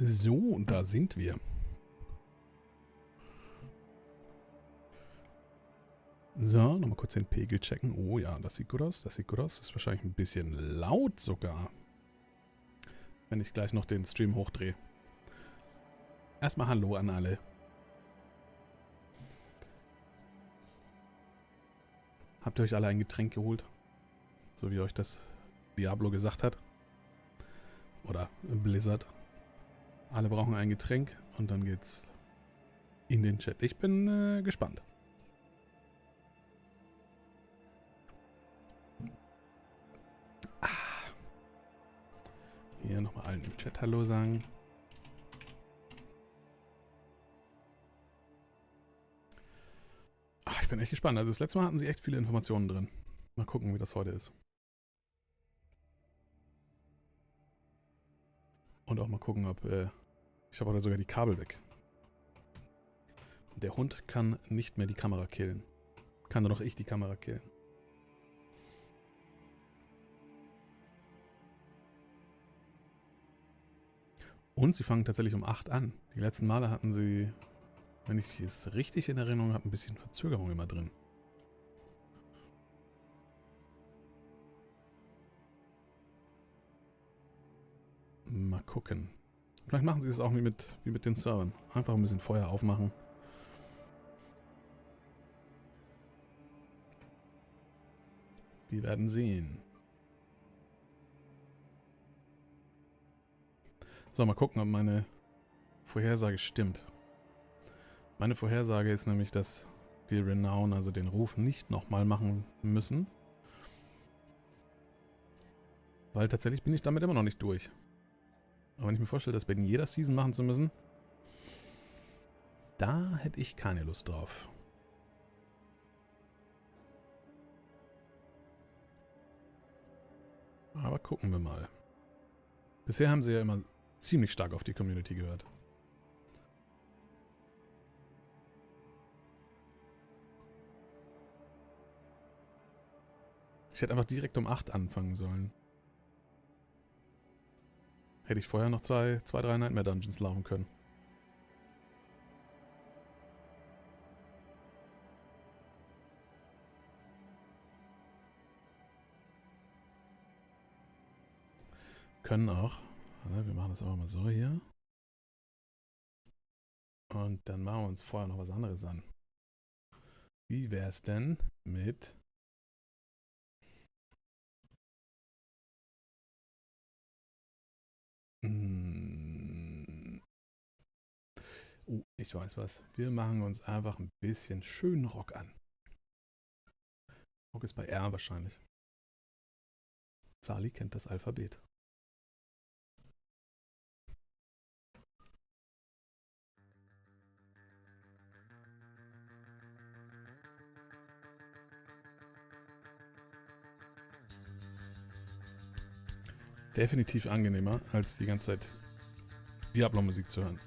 So, und da sind wir. So, nochmal kurz den Pegel checken. Oh ja, das sieht gut aus, das sieht gut aus. Das ist wahrscheinlich ein bisschen laut sogar. Wenn ich gleich noch den Stream hochdrehe. Erstmal Hallo an alle. Habt ihr euch alle ein Getränk geholt? So wie euch das Diablo gesagt hat. Oder Blizzard. Alle brauchen ein Getränk und dann geht's in den Chat. Ich bin gespannt. Hier nochmal allen im Chat Hallo sagen. Ach, ich bin echt gespannt. Also das letzte Mal hatten sie echt viele Informationen drin. Mal gucken, wie das heute ist. Und auch mal gucken, ob... ich habe heute sogar die Kabel weg. Der Hund kann nicht mehr die Kamera killen. Kann nur noch ich die Kamera killen. Und sie fangen tatsächlich um 8 an. Die letzten Male hatten sie, wenn ich es richtig in Erinnerung habe, ein bisschen Verzögerung immer drin. Mal gucken. Vielleicht machen sie es auch wie mit den Servern. Einfach ein bisschen Feuer aufmachen. Wir werden sehen. So, mal gucken, ob meine Vorhersage stimmt. Meine Vorhersage ist nämlich, dass wir Renown, also den Ruf, nicht nochmal machen müssen. Weil tatsächlich bin ich damit immer noch nicht durch. Aber wenn ich mir vorstelle, das bei jeder Season machen zu müssen, da hätte ich keine Lust drauf. Aber gucken wir mal. Bisher haben sie ja immer ziemlich stark auf die Community gehört. Ich hätte einfach direkt um 8 anfangen sollen. Hätte ich vorher noch zwei, drei Nightmare Dungeons laufen können. Können auch. Wir machen das aber mal so hier. Und dann machen wir uns vorher noch was anderes an. Wie wäre es denn mit... ich weiß was. Wir machen uns einfach ein bisschen schönen Rock an. Rock ist bei R wahrscheinlich. Zahli kennt das Alphabet. Definitiv angenehmer, als die ganze Zeit Diablo-Musik zu hören.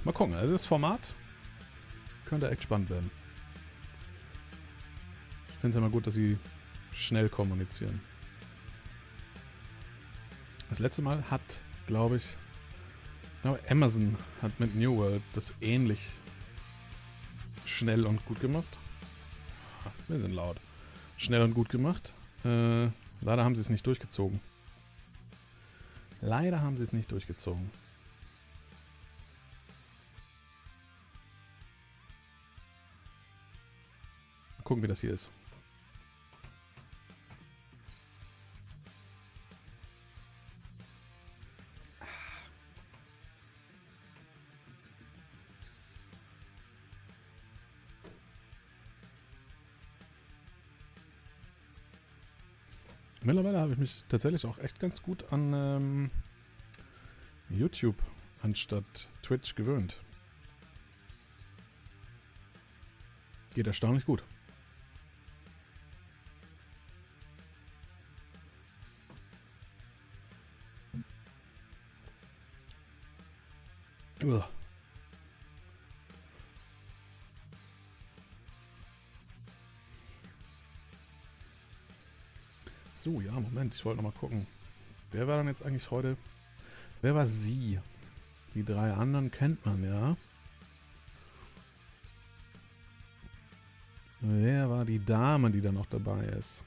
Mal gucken, also das Format könnte echt spannend werden. Ich finde es immer gut, dass sie schnell kommunizieren. Das letzte Mal hat, glaube ich, Amazon hat mit New World das ähnlich schnell und gut gemacht. Wir sind laut. Schnell und gut gemacht. Leider haben sie es nicht durchgezogen. Leider haben sie es nicht durchgezogen. Mal gucken, wie das hier ist. Mittlerweile habe ich mich tatsächlich auch echt ganz gut an YouTube anstatt Twitch gewöhnt. Geht erstaunlich gut. Ugh. So, ja, Moment, ich wollte noch mal gucken. Wer war dann jetzt eigentlich heute? Wer war sie? Die 3 anderen kennt man, ja. Wer war die Dame, die da noch dabei ist?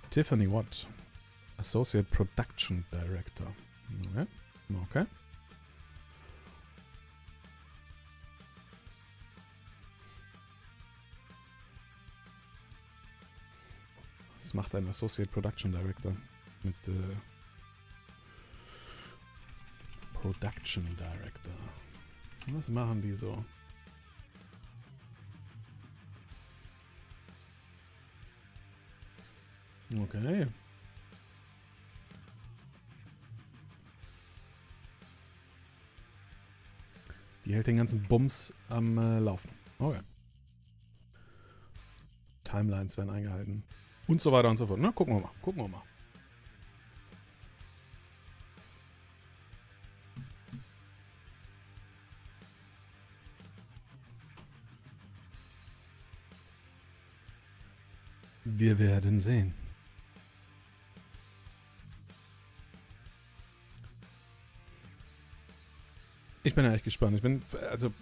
Tiffany Watt, Associate Production Director. Okay. Okay. Was macht ein Associate Production Director? Mit Production Director. Was machen die so? Okay. Die hält den ganzen Bums am Laufen. Okay. Timelines werden eingehalten. Und so weiter und so fort. Na, gucken wir mal. Gucken wir mal. Wir werden sehen. Ich bin ja echt gespannt. Ich bin, also,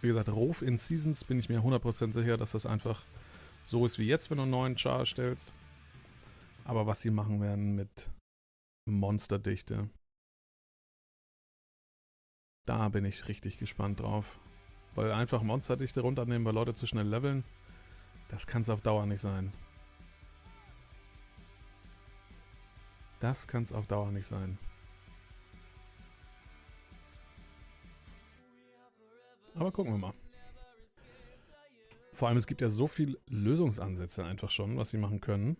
wie gesagt, Ruf in Seasons bin ich mir 100% sicher, dass das einfach so ist wie jetzt, wenn du einen neuen Char erstellst. Aber was sie machen werden mit Monsterdichte, da bin ich richtig gespannt drauf. Weil einfach Monsterdichte runternehmen, weil Leute zu schnell leveln, das kann es auf Dauer nicht sein. Das kann es auf Dauer nicht sein. Aber gucken wir mal. Vor allem, es gibt ja so viele Lösungsansätze einfach schon, was sie machen können.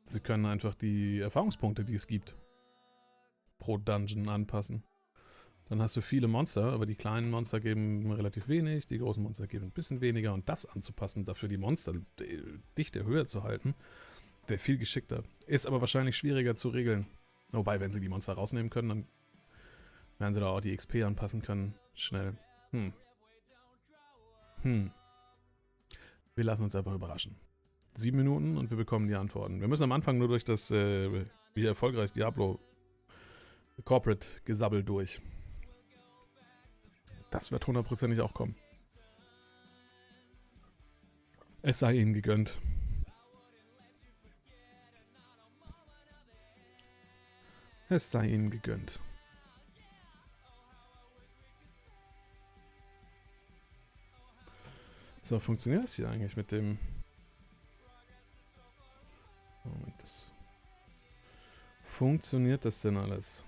Sie können einfach die Erfahrungspunkte, die es gibt, pro Dungeon anpassen. Dann hast du viele Monster, aber die kleinen Monster geben relativ wenig, die großen Monster geben ein bisschen weniger. Und das anzupassen, dafür die Monsterdichte höher zu halten, wäre viel geschickter. Ist aber wahrscheinlich schwieriger zu regeln. Wobei, wenn sie die Monster rausnehmen können, dann werden sie da auch die XP anpassen können. Schnell. Wir lassen uns einfach überraschen. 7 Minuten und wir bekommen die Antworten. Wir müssen am Anfang nur durch das, wie erfolgreich Diablo Corporate Gesabbel durch. Das wird hundertprozentig auch kommen. Es sei ihnen gegönnt. Es sei ihnen gegönnt. So, funktioniert das hier eigentlich mit dem... Moment, das... Funktioniert das denn alles?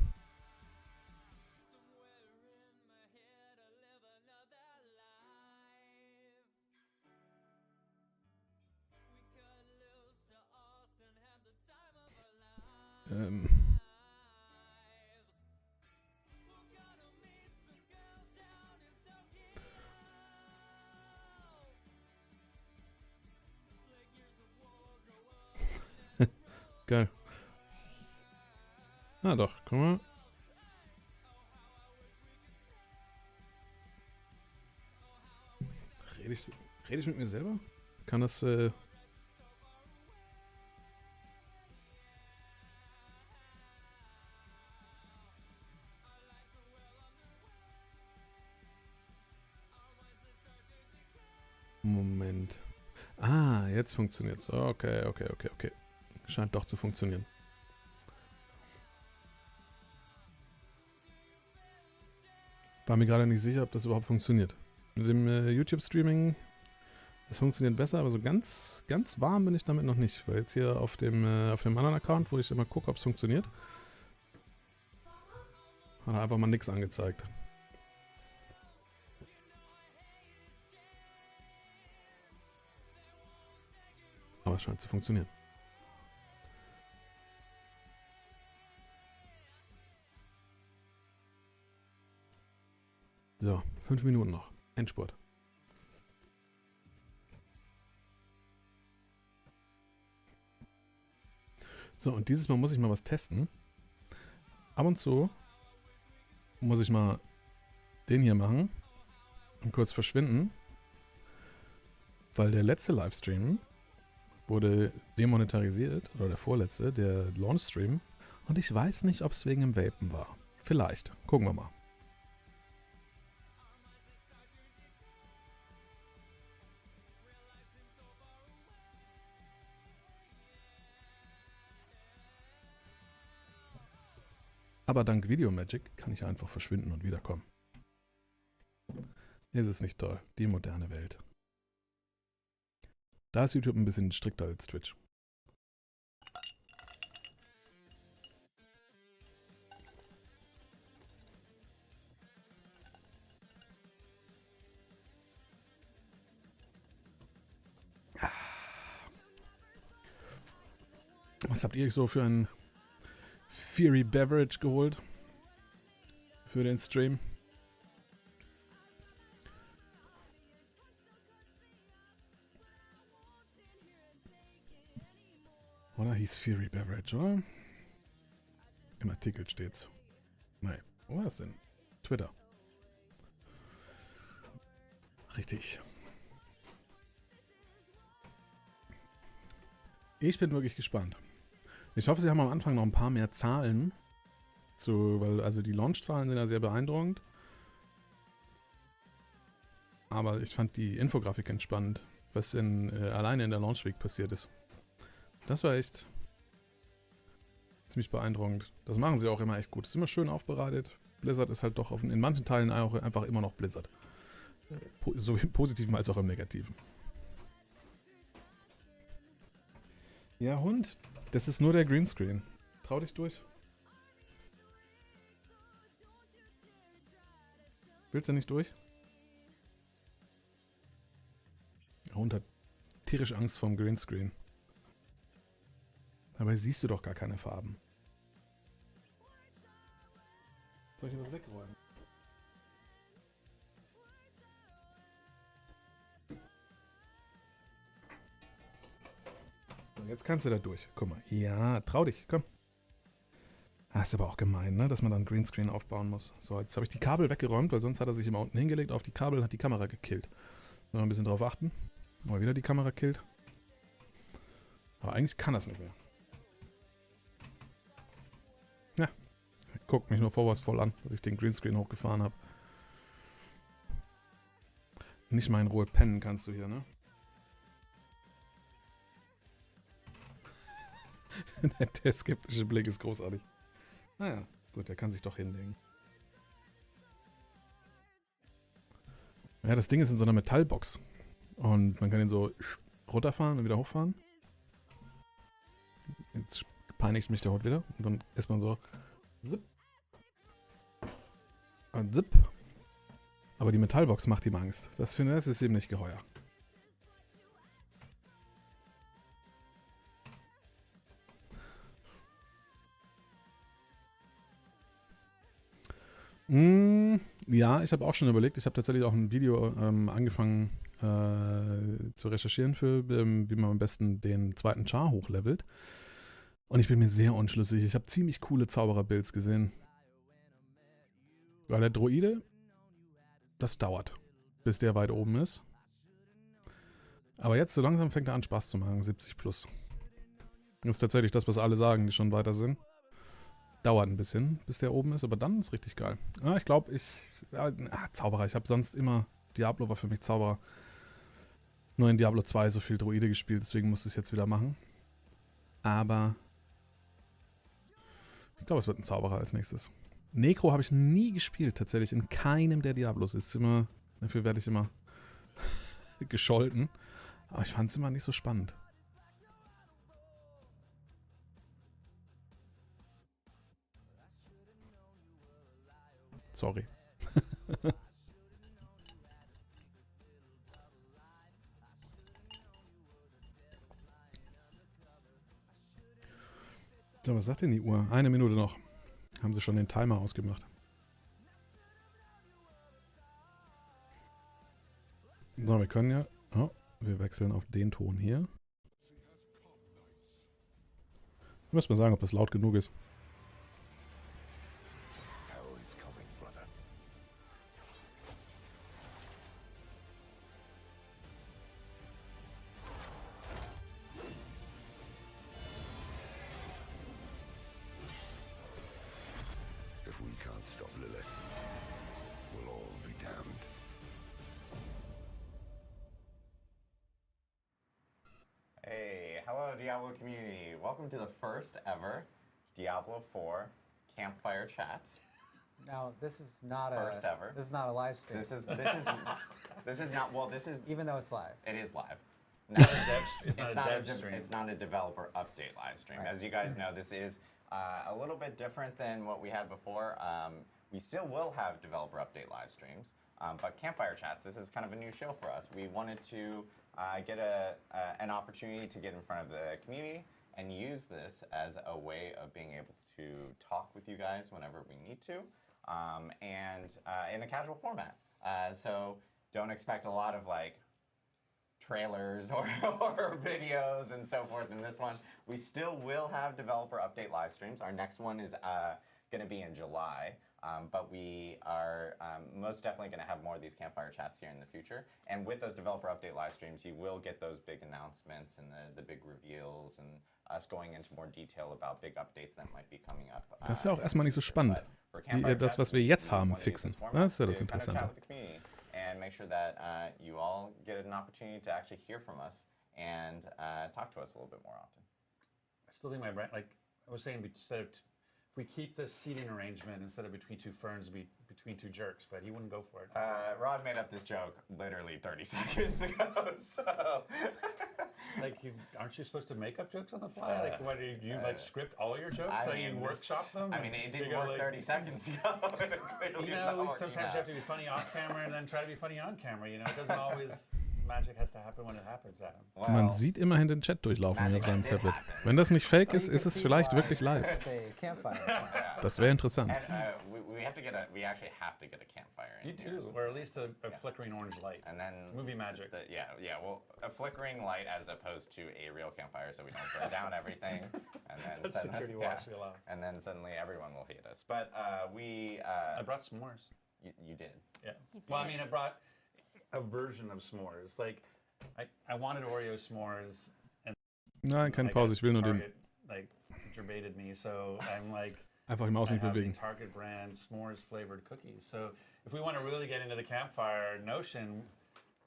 Geil. Ah doch, guck mal. Rede ich mit mir selber? Kann das, Moment. Ah, jetzt funktioniert's. Okay. Scheint doch zu funktionieren. War mir gerade nicht sicher, ob das überhaupt funktioniert. Mit dem YouTube-Streaming, es funktioniert besser, aber so ganz warm bin ich damit noch nicht. Weil jetzt hier auf dem anderen Account, wo ich immer gucke, ob es funktioniert, hat er einfach mal nichts angezeigt. Aber es scheint zu funktionieren. So, 5 Minuten noch. Endspurt. So, und dieses Mal muss ich mal was testen. ab und zu muss ich mal den hier machen und kurz verschwinden, weil der letzte Livestream wurde demonetarisiert, oder der vorletzte, der Launchstream, und ich weiß nicht, ob es wegen dem Vapen war. Vielleicht. Gucken wir mal. Aber dank Video Magic kann ich einfach verschwinden und wiederkommen. Ist es nicht toll? Die moderne Welt. Da ist YouTube ein bisschen strikter als Twitch. Was habt ihr euch so für ein Fiery Beverage geholt? Für den Stream? Oder hieß Fiery Beverage, oder? Im Artikel steht's. Nein. Wo war das denn? Twitter. Richtig. Ich bin wirklich gespannt. Ich hoffe, sie haben am Anfang noch ein paar mehr Zahlen. Weil also die Launch-Zahlen sind ja sehr beeindruckend. Aber ich fand die Infografik entspannend, was alleine in der Launch Week passiert ist. Das war echt ziemlich beeindruckend. Das machen sie auch immer echt gut. Ist immer schön aufbereitet. Blizzard ist halt doch in manchen Teilen auch einfach immer noch Blizzard. So im Positiven als auch im Negativen. Ja, Hund. Das ist nur der Greenscreen. Trau dich durch. Willst du nicht durch? Der Hund hat tierisch Angst vorm Greenscreen. Dabei siehst du doch gar keine Farben. Soll ich das wegräumen? So, jetzt kannst du da durch. Guck mal. Ja, trau dich. Komm. Das ist aber auch gemein, ne? Dass man dann Greenscreen aufbauen muss. So, jetzt habe ich die Kabel weggeräumt, weil sonst hat er sich immer unten hingelegt auf die Kabel und hat die Kamera gekillt. Müssen wir ein bisschen drauf achten. Mal wieder die Kamera killt. Aber eigentlich kann das nicht mehr. Ja. Guckt mich nur vorwärtsvoll an, dass ich den Greenscreen hochgefahren habe. Nicht mal in Ruhe pennen kannst du hier, ne? Der skeptische Blick ist großartig. Naja, gut, der kann sich doch hinlegen. Ja, das Ding ist in so einer Metallbox. Und man kann ihn so runterfahren und wieder hochfahren. Jetzt peinigt mich der Hund wieder. Und dann ist man so zip. Und zip. Aber die Metallbox macht ihm Angst. Das ist ihm nicht geheuer. Ja, ich habe auch schon überlegt. Ich habe tatsächlich auch ein Video angefangen zu recherchieren für, wie man am besten den zweiten Char hochlevelt. Und ich bin mir sehr unschlüssig. Ich habe ziemlich coole Zauberer-Builds gesehen. Weil der Droide, das dauert, bis der weit oben ist. Aber jetzt so langsam fängt er an Spaß zu machen, 70 plus. Das ist tatsächlich das, was alle sagen, die schon weiter sind. Dauert ein bisschen, bis der oben ist, aber dann ist richtig geil. Ja, ich glaube, Zauberer. Ich habe sonst immer, Diablo war für mich Zauberer. Nur in Diablo 2 so viel Droide gespielt, deswegen musste ich es jetzt wieder machen. Aber ich glaube, es wird ein Zauberer als nächstes. Necro habe ich nie gespielt, tatsächlich. In keinem der Diablos. Dafür werde ich immer gescholten. Aber ich fand es immer nicht so spannend. Sorry. So, was sagt denn die Uhr? 1 Minute noch. Haben sie schon den Timer ausgemacht. So, wir können ja... Oh, wir wechseln auf den Ton hier. Ich muss mal sagen, ob das laut genug ist. Hey, hello Diablo community. Welcome to the first ever Diablo 4 Campfire Chat. Now, this is not First ever. This is not a live stream. This is not, well, this is, even though it's live. it is live. It's not a dev stream. It's not a developer update live stream. Right. As you guys know, this is a little bit different than what we had before. We still will have developer update live streams, but Campfire Chats, this is kind of a new show for us. We wanted to get an opportunity to get in front of the community and use this as a way of being able to talk with you guys whenever we need to, and in a casual format. So don't expect a lot of like trailers or videos and so forth in this one. We still will have developer update live streams. Our next one is going to be in July. But we are most definitely going to have more of these campfire chats here in the future. And with those developer update live streams, you will get those big announcements and the big reveals and us going into more detail about big updates that might be coming up. Das ist ja auch erstmal nicht so spannend, wie das, was wir jetzt haben, fixen. Das ist ja das Interessante. And make sure that you all get an opportunity to actually hear from us and talk to us a little bit more often. I still think my brain, like I was saying, instead of if we keep this seating arrangement instead of between two ferns, be between two jerks, but he wouldn't go for it. Rod made up this joke literally 30 seconds ago, so. Like, aren't you supposed to make up jokes on the fly? Like, what, do you like script all your jokes? So you workshop them? I mean, it didn't work like, 30 seconds ago. You know, sometimes you have to be funny off camera and then try to be funny on camera. You know, it doesn't always. Magic has to happen when it happens, Adam. Well, Man sieht immerhin den Chat durchlaufen hier auf seinem Tablet. Wenn das nicht fake ist, ist es vielleicht wirklich live. Das wäre interessant. And, we actually have to get a campfire in. You do, or at least a flickering orange light. And then movie magic. Well, a flickering light as opposed to a real campfire, so we don't burn down everything. And then security watch we allow. And then suddenly everyone will hate us. But we. I brought s'mores. You did. Yeah. Well, I mean, I brought a version of s'mores. Like, I wanted Oreo s'mores. And Nein, keine Pause, ich will nur den. Like, gerbated me, so I'm like. Einfach im Maus nicht bewegen. Target brand s'mores flavored cookies. So if we want to really get into the campfire notion,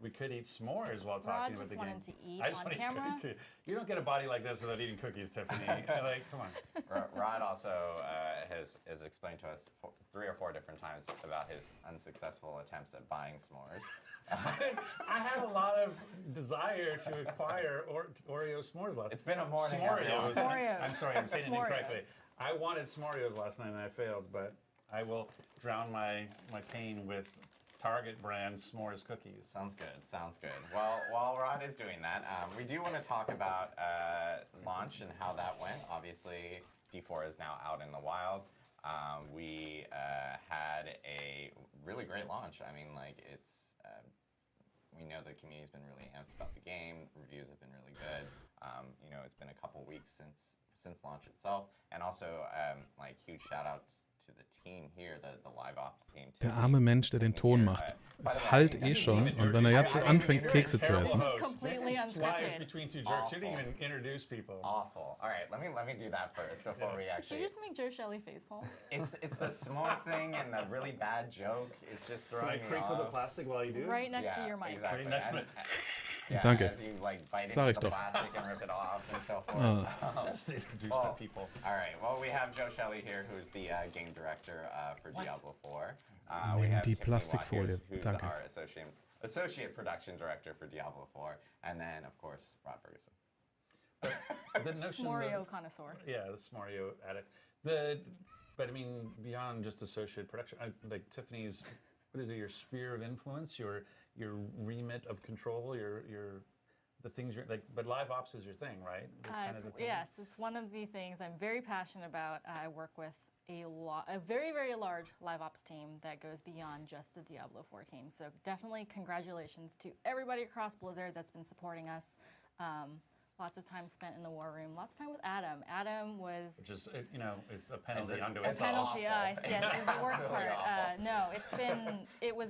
we could eat s'mores while talking about the game. Rod just wanted to eat on camera. You don't get a body like this without eating cookies, Tiffany. Like, come on. Rod also has explained to us 3 or 4 different times about his unsuccessful attempts at buying s'mores. I had a lot of desire to acquire Oreo s'mores last night. It's been a morning. S'moreos. I'm sorry, I'm saying it incorrectly. I wanted s'moreos last night and I failed, but I will drown my pain with Target brand s'mores cookies. Sounds good, sounds good. Well, while Rod is doing that, we do want to talk about launch and how that went. Obviously, D4 is now out in the wild. We had a really great launch. I mean, like, it's, we know the community's been really amped about the game. Reviews have been really good. You know, it's been a couple weeks since launch itself. And also, like, huge shout out to the team here, the live ops team. Der arme Mensch, der den Ton macht. Es halt eh schon und wenn er jetzt anfängt, Kekse zu essen. This is completely unscripted. Between two jerks. You didn't even introduce people. Awful. All right, let me do that first before we actually. Did you just make Joe Shelley facepalm? It's the s'mores thing and the really bad joke. It's just throwing me off. Crinkle the plastic while you do. Right next to your mic. Exactly. Right next to it. Yeah, Danke. as you like bite Sag into ich the doch. plastic and rip it off and so forth. Just introduce the people. All right. Well, we have Joe Shelley here, who's the game director for Diablo 4. We Nimm have die Tiffany Plastikfolie. Watkins, who's Danke. our associate production director for Diablo 4, and then of course Rod Ferguson. The notion S'moreo connoisseur. Yeah, the s'moreo addict. But I mean, beyond just associate production, like Tiffany's, what is it? Your sphere of influence, your remit of control, the things you're like. But live ops is your thing, right? Yes, it's one of the things I'm very passionate about. I work with a very, very large live ops team that goes beyond just the Diablo 4 team. So definitely congratulations to everybody across Blizzard that's been supporting us. Lots of time spent in the war room. Lots of time with Adam. Adam was... Which is, you know, it's a penalty unto itself. A penalty, yes, is the worst Really part. No, it was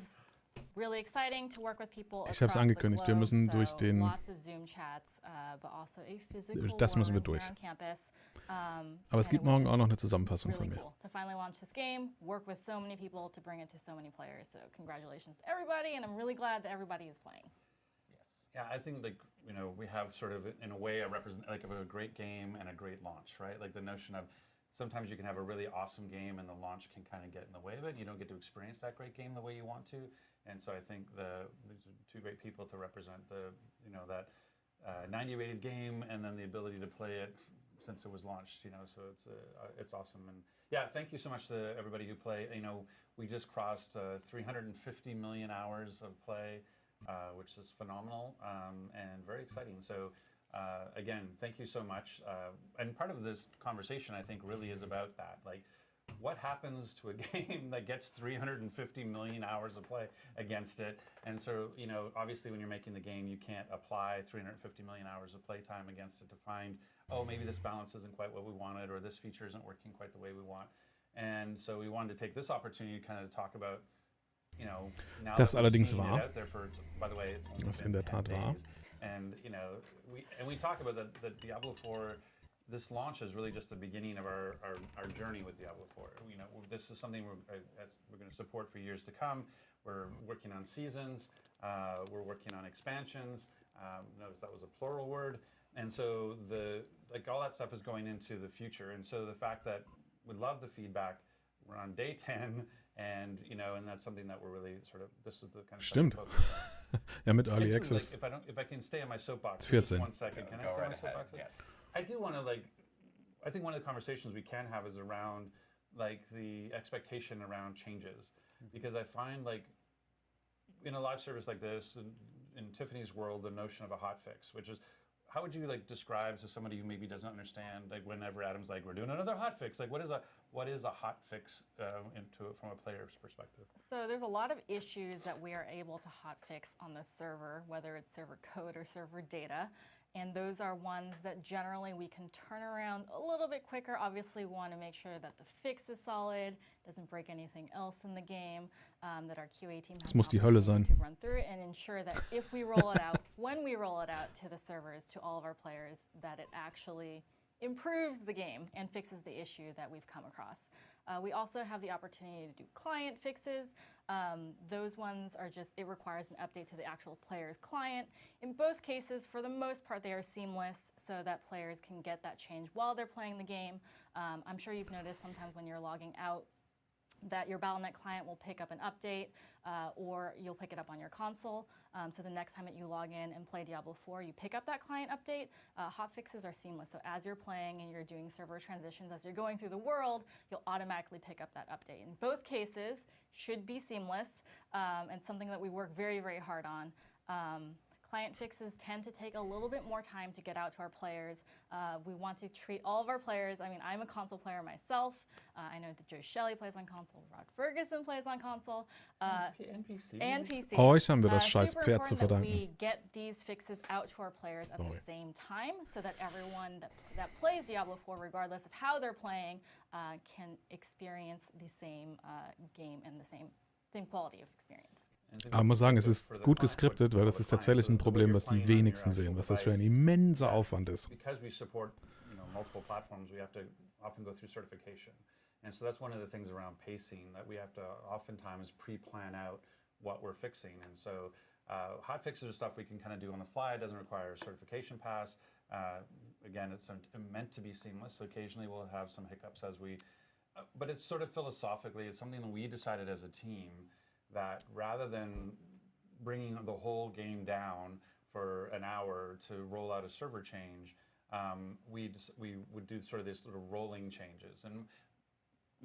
really exciting to work with people Ich habe es angekündigt, wir müssen durch den... Lots of Zoom chats, but also a physical Das müssen wir durch. campus. Aber es gibt morgen auch noch eine Zusammenfassung von mir. Cool to finally launch this game, work with so many people to bring it to so many players. So congratulations to everybody, and I'm really glad that everybody is playing. Yes. Yeah, I think like we have sort of, in a way, a great game and a great launch, right? Like the notion of sometimes you can have a really awesome game and the launch can kind of get in the way of it. And you don't get to experience that great game the way you want to. And so I think these are two great people to represent that 90 rated game and then the ability to play it since it was launched. So it's awesome. And yeah, thank you so much to everybody who played. We just crossed 350 million hours of play, which is phenomenal and very exciting. So again, thank you so much. And part of this conversation, I think, really is about that. Like, what happens to a game that gets 350 million hours of play against it? And so, obviously when you're making the game, you can't apply 350 million hours of playtime against it to find, oh, maybe this balance isn't quite what we wanted, or this feature isn't working quite the way we want. And so we wanted to take this opportunity to kind of talk about, now Das that we've allerdings seen it wahr. out there for, by the way, it's only Das been in der 10 Tat wahr. days. And, we talk about the Diablo 4. This launch is really just the beginning of our journey with Diablo 4. This is something we're going to support for years to come. We're working on seasons. We're working on expansions. Notice that was a plural word. And so all that stuff is going into the future. And so the fact that we love the feedback, we're on day 10, and and that's something that we're really this is the kind of Stimmt. stuff we focus on. Ja, mit I Early do, Access. like, if I can stay on my soapbox for just 14. 1 second, can I Go stay on right my ahead. soapbox? Yes. I do want to I think one of the conversations we can have is around the expectation around changes, because I find in a live service like this, in Tiffany's world, the notion of a hot fix, which is, how would you describe to somebody who maybe doesn't understand, whenever Adam's we're doing another hot fix, what is a hot fix from a player's perspective? So there's a lot of issues that we are able to hotfix on the server, whether it's server code or server data. And those are ones that generally we can turn around a little bit quicker. Obviously, we want to make sure that the fix is solid, doesn't break anything else in the game, that our QA team has Es muss die Hölle sein. to run through it and ensure that if we roll it out, when we roll it out to the servers, to all of our players, that it actually improves the game and fixes the issue that we've come across. We also have the opportunity to do client fixes. Those ones are it requires an update to the actual player's client. In both cases, for the most part, they are seamless so that players can get that change while they're playing the game. I'm sure you've noticed sometimes when you're logging out that your Battle.net client will pick up an update, or you'll pick it up on your console. So the next time that you log in and play Diablo 4, you pick up that client update. Hotfixes are seamless. So as you're playing and you're doing server transitions, as you're going through the world, you'll automatically pick up that update. In both cases, should be seamless, and something that we work very, very hard on. Client fixes tend to take a little bit more time to get out to our players. We want to treat all of our players. I mean, I'm a console player myself. I know that Joe Shelley plays on console. Rod Ferguson plays on console. NPC. And PC. Euch haben wir das scheiß Super Pferd zu important that verdanken. we get these fixes out to our players at Sorry. the same time, so that everyone that plays Diablo 4, regardless of how they're playing, can experience the same game and the same quality of experience. Aber man muss sagen, es ist gut geskriptet, weil das ist tatsächlich ein Problem, was die wenigsten sehen, was das für ein immenser Aufwand ist. Because we support multiple platforms, we have to often go through certification. And so that's one of the things around pacing, that we have to oftentimes pre-plan out what we're fixing. And so hot fixes are stuff we can kind of do on the fly. It doesn't require a certification pass. Again, it's meant to be seamless. So occasionally we'll have some hiccups but it's sort of philosophically, it's something that we decided as a team, that rather than bringing the whole game down for an hour to roll out a server change, we would do sort of these little rolling changes. And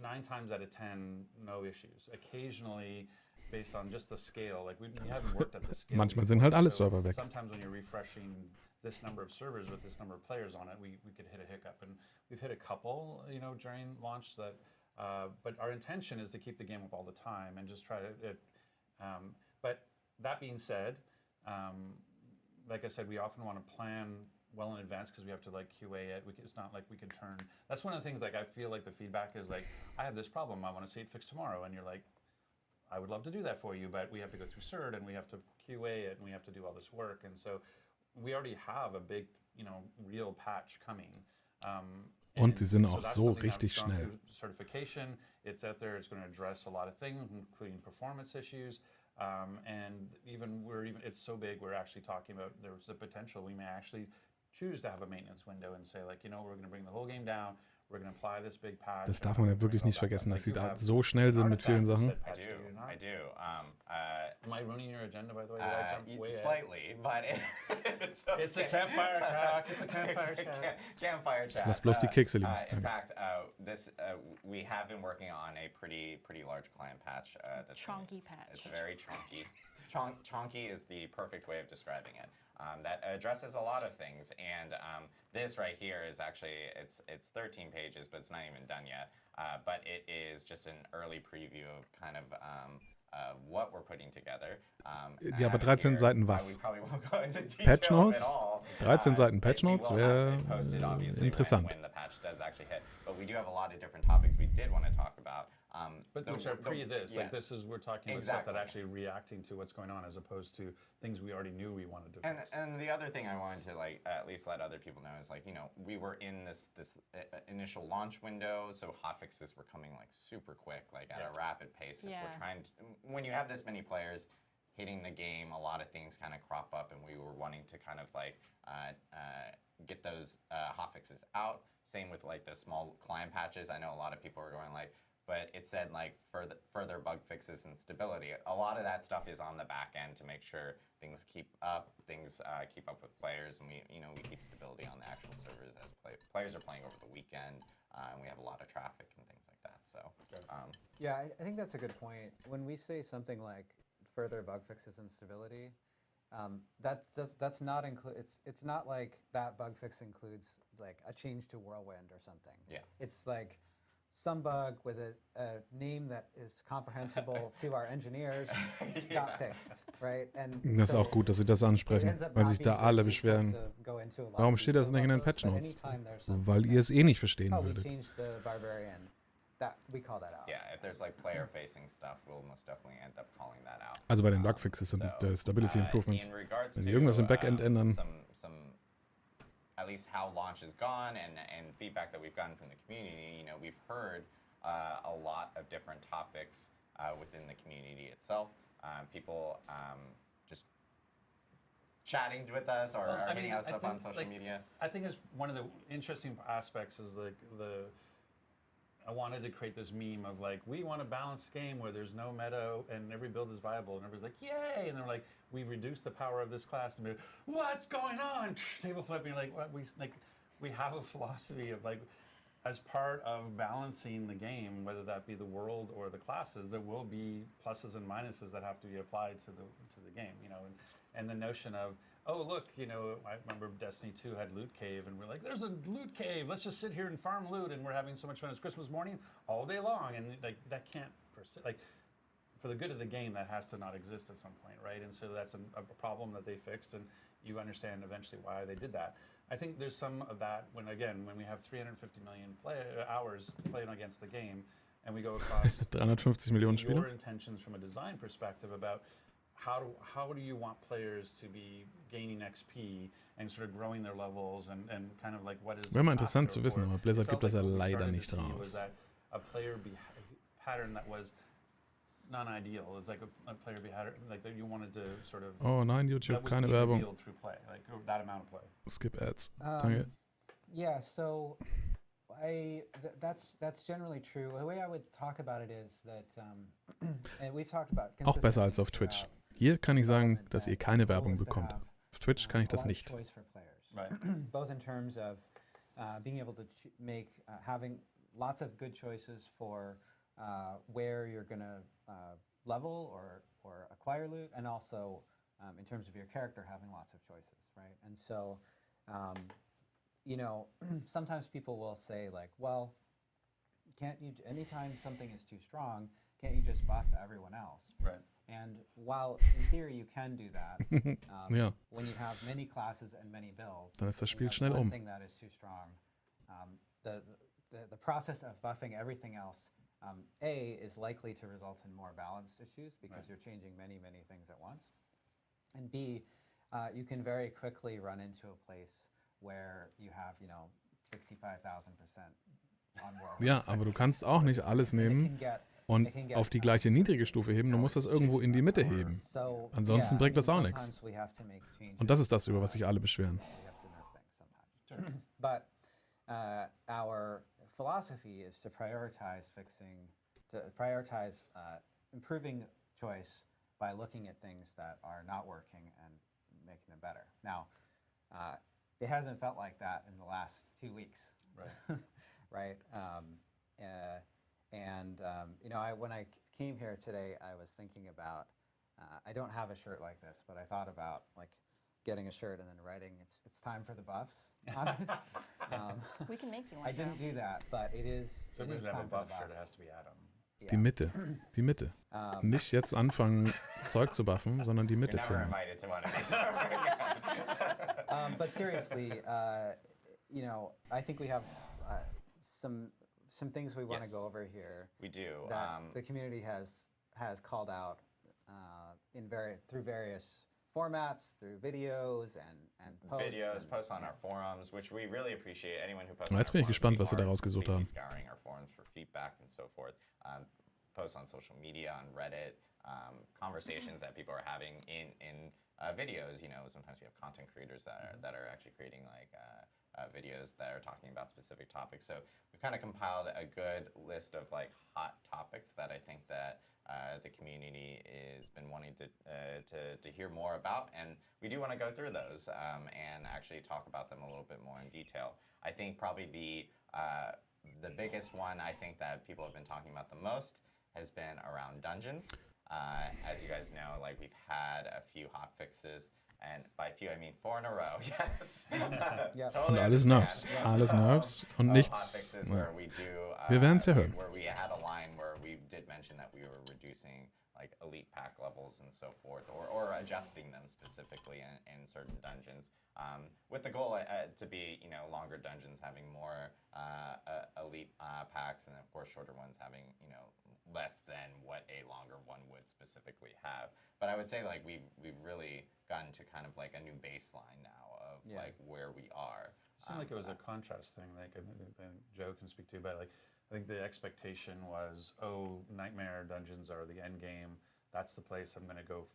9 times out of 10, no issues. Occasionally, based on just the scale, we haven't worked at the scale. Manchmal sind halt alle Server weg. Sometimes when you're refreshing this number of servers with this number of players on it, we could hit a hiccup. And we've hit a couple, during launch that. But our intention is to keep the game up all the time and just try to. But that being said, like I said, we often want to plan well in advance because we have to QA it. It's not like we can turn. That's one of the things I feel like the feedback is I have this problem. I want to see it fixed tomorrow, and you're like, I would love to do that for you, but we have to go through CERT and we have to QA it and we have to do all this work. And so we already have a big, real patch coming. Und sie sind auch so richtig schnell. Certification, it's out there. It's going to address a lot of things, including performance issues. And it's so big, we're actually talking about there's a potential we may actually choose to have a maintenance window and say, like, we're going to bring the whole game down. We're going to apply this big patch. Das darf man ja wirklich nicht vergessen, dass sie da so schnell sind mit vielen Sachen. I do. Am I ruining your agenda, by the way? Did I jump way ahead? Slightly, but it's okay. It's a campfire talk. It's a campfire chat. Campfire chat. Lass bloß die Kekse liegen. In fact, we have been working on a pretty large client patch. Chonky patch. It's very chonky. Chonky is the perfect way of describing it. That addresses a lot of things, and this right here is actually it's 13 pages, but it's not even done yet. But it is just an early preview of kind of what we're putting together. Ja, aber 13 Seiten was? Patch Notes? 13 Seiten Patch Notes wäre interessant. When the patch does actually hit. But we do have a lot of different topics we did want to talk about. But which are this. Yes. Like this is, we're talking about stuff that actually reacting to what's going on as opposed to things we already knew we wanted to fix. And the other thing I wanted to at least let other people know is we were in this initial launch window, so hotfixes were coming super quick, at a rapid pace. Because we're trying to, when you have this many players hitting the game, a lot of things kind of crop up, and we were wanting to kind of get those hotfixes out. Same with the small client patches. I know a lot of people are going but it said further bug fixes and stability. A lot of that stuff is on the back end to make sure things keep up with players, and we keep stability on the actual servers as players are playing over the weekend, and we have a lot of traffic and things like that. So yeah, I think that's a good point. When we say something like further bug fixes and stability, that's not include. It's not like that bug fix includes a change to Whirlwind or something. Yeah, it's some bug with a name that is comprehensible to our engineers got fixed, right? And das ist auch gut, dass Sie das ansprechen, weil sich da alle beschweren. Warum steht das nicht in den Patch Notes? Weil ihr es eh nicht verstehen würdet. Yeah, if there's player-facing stuff, we'll most definitely end up calling that out. Also bei den Bugfixes und Stability Improvements. Wenn Sie irgendwas im Backend ändern. At least how launch has gone and feedback that we've gotten from the community, we've heard a lot of different topics within the community itself. People just chatting with us or hitting us up on social media. I think it's one of the interesting aspects is I wanted to create this meme of we want a balanced game where there's no meta and every build is viable, and everybody's yay, and they're we've reduced the power of this class, and what's going on? Table flipping, what we have a philosophy of as part of balancing the game, whether that be the world or the classes, there will be pluses and minuses that have to be applied to the game, and the notion of, oh look, I remember Destiny 2 had Loot Cave, and we're there's a loot cave, let's just sit here and farm loot, and we're having so much fun. It's Christmas morning all day long, and that can't persist. For the good of the game, that has to not exist at some point, right? And so that's a problem that they fixed, and you understand eventually why they did that. I think there's some of that when we have 350 million hours playing against the game, and we go across 350 Millionen Spieler. Your intentions from a design perspective about how do you want players to be gaining XP and sort of growing their levels and kind of what is. Wäre mal interessant zu wissen, aber Blizzard gibt das ja leider nicht raus. A player pattern that was non-ideal. It's a player pattern that you wanted to sort of. Oh nein, YouTube, keine Werbung. Through play, that amount of play. Skip ads. Danke. Yeah, so that's generally true. The way I would talk about it is that, and we've talked about. Auch besser als auf Twitch. Hier kann ich sagen, dass ihr keine Werbung bekommt. Auf Twitch kann ich das nicht. Right. Both in terms of being able to make having lots of good choices for where you're going to level or acquire loot, and also in terms of your character having lots of choices, right? And so, sometimes people will say well, can't you? Anytime something is too strong, can't you just buff everyone else? Right. And while in theory you can do that, ja. when you have many classes and many builds, dann ist das Spiel schnell one thing that is too strong. The process of buffing everything else, A, is likely to result in more balance issues because you're changing many things at once, and B, you can very quickly run into a place where you have 65,000% on world. Ja, aber du kannst auch nicht alles nehmen und it can get auf die gleiche niedrige Stufe heben. Du musst das irgendwo in die Mitte heben. so. Ansonsten yeah, bringt I das mean, auch nichts. sometimes we have to make changes. Und das ist das, über was sich alle beschweren. We have to nerf things sometimes. But our philosophy is to prioritize improving choice by looking at things that are not working and making them better. Now, it hasn't felt like that in the last 2 weeks. Right. Right? When I came here today, I was thinking about, I don't have a shirt like this, but I thought about like getting a shirt and then writing, it's time for the buffs on it. We can make you one. I didn't do that, but it is So if we have a time for buff the shirt, it buffs. has to be Adam. Die Mitte. Die Mitte. Nicht jetzt anfangen, Zeug zu buffen, sondern die You're Mitte never finden. invited to one of these. But seriously, I think we have some things we want to Yes. go over here We do. that the community has called out through various formats, through videos and posts. Videos, and, posts on our forums, which we really appreciate. Anyone who posts Na, on jetzt our bin ich forums, gespannt, we was sie da are rausgesucht completely haben. scouring our forums for feedback and so forth. Posts on social media, on Reddit, conversations that people are having in videos. Sometimes we have content creators that are actually creating like videos that are talking about specific topics. So we've kind of compiled a good list of like hot topics that I think that the community has been wanting to hear more about, and we do want to go through those and actually talk about them a little bit more in detail. I think probably the biggest one I think that people have been talking about the most has been around dungeons. As you guys know, like we've had a few hot fixes. And by few, I mean 4 in a row. Yes. Yep. Und alles Nerfs. Alles Nerfs und Hot nichts. fixes Ja. where we do. Wir werden's ja hören. Where we had a line where we did mention that we were reducing like elite pack levels and so forth, or adjusting them specifically in certain dungeons, with the goal to be longer dungeons having more elite packs, and of course shorter ones having less than what a longer one would specifically have. But I would say like we've really gotten to kind of like a new baseline now of like where we are. It seemed like it was a contrast thing. Like I think Joe can speak to, but like I think the expectation was, nightmare dungeons are the end game. That's the place I'm going to go,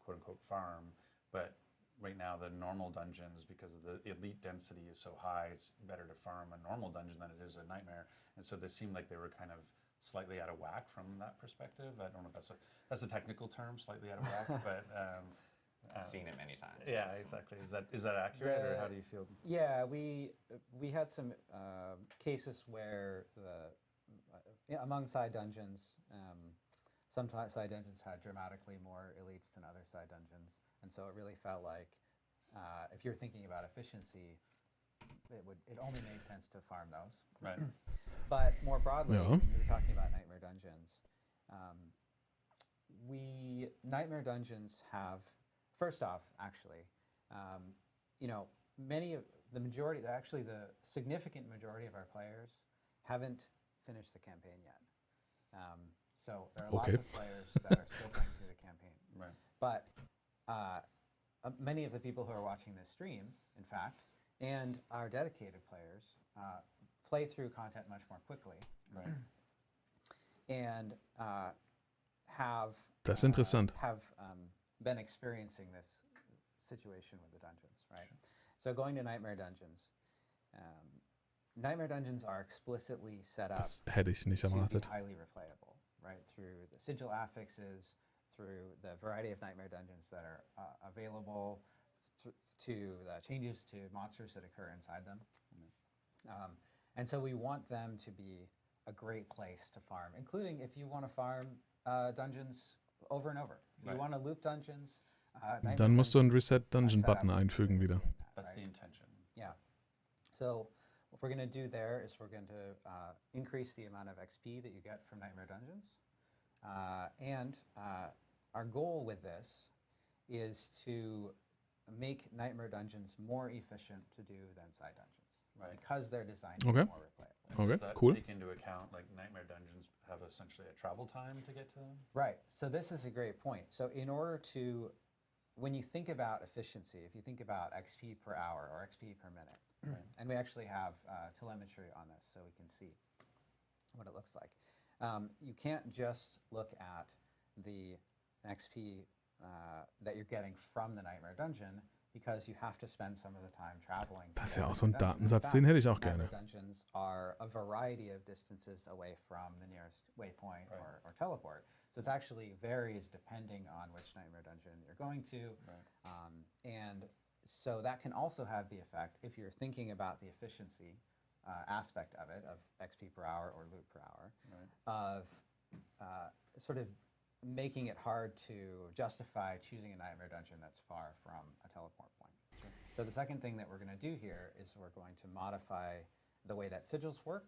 quote unquote farm. But right now, the normal dungeons, because the elite density is so high, it's better to farm a normal dungeon than it is a nightmare. And so they seemed like they were kind of slightly out of whack from that perspective. I don't know if that's a technical term, slightly out of whack, but. Seen it many times. Yeah, yes. exactly. Is that accurate, or how do you feel? Yeah, we had some cases where among side dungeons, some side dungeons had dramatically more elites than other side dungeons, and so it really felt like if you're thinking about efficiency, it only made sense to farm those. Right. But more broadly, Yeah. when you were talking about nightmare dungeons, nightmare dungeons have. First off, actually, the significant majority of our players haven't finished the campaign yet. So there are lots Okay. of players that are still playing through the campaign. Right. But many of the people who are watching this stream, in fact, and our dedicated players play through content much more quickly. Right. And have Das ist interessant. been experiencing this situation with the dungeons, right? So going to nightmare dungeons. Nightmare dungeons are explicitly set up Das hätte ich nicht to be erwartet. highly replayable, right? Through the sigil affixes, through the variety of nightmare dungeons that are available, to the changes to monsters that occur inside them. And so we want them to be a great place to farm, including if you want to farm dungeons over and over. If you Right. want to loop dungeons, Dann musst du einen Reset-Dungeon-Button einfügen wieder. That's the intention. Yeah. So what we're going to do there is we're going to increase the amount of XP that you get from Nightmare Dungeons. And our goal with this is to make Nightmare Dungeons more efficient to do than side dungeons. Right. Because they're designed Okay. to be more replayable. And Okay, does that cool. take into account like nightmare dungeons have essentially a travel time to get to them? Right. So this is a great point. So in order to, when you think about efficiency, if you think about XP per hour or XP per minute, and we actually have telemetry on this so we can see what it looks like. You can't just look at the XP that you're getting from the Nightmare Dungeon, because you have to spend some of the time traveling. Das ist ja auch so ein Datensatz, den hätte ich auch gerne. Nightmare Dungeons are a variety of distances away from the nearest waypoint or teleport. So it actually varies depending on which Nightmare Dungeon you're going to. And so that can also have the effect, if you're thinking about the efficiency aspect of it, of XP per hour or loot per hour, of sort of making it hard to justify choosing a Nightmare Dungeon that's far from a teleport point. So the second thing that we're going to do here is we're going to modify the way that sigils work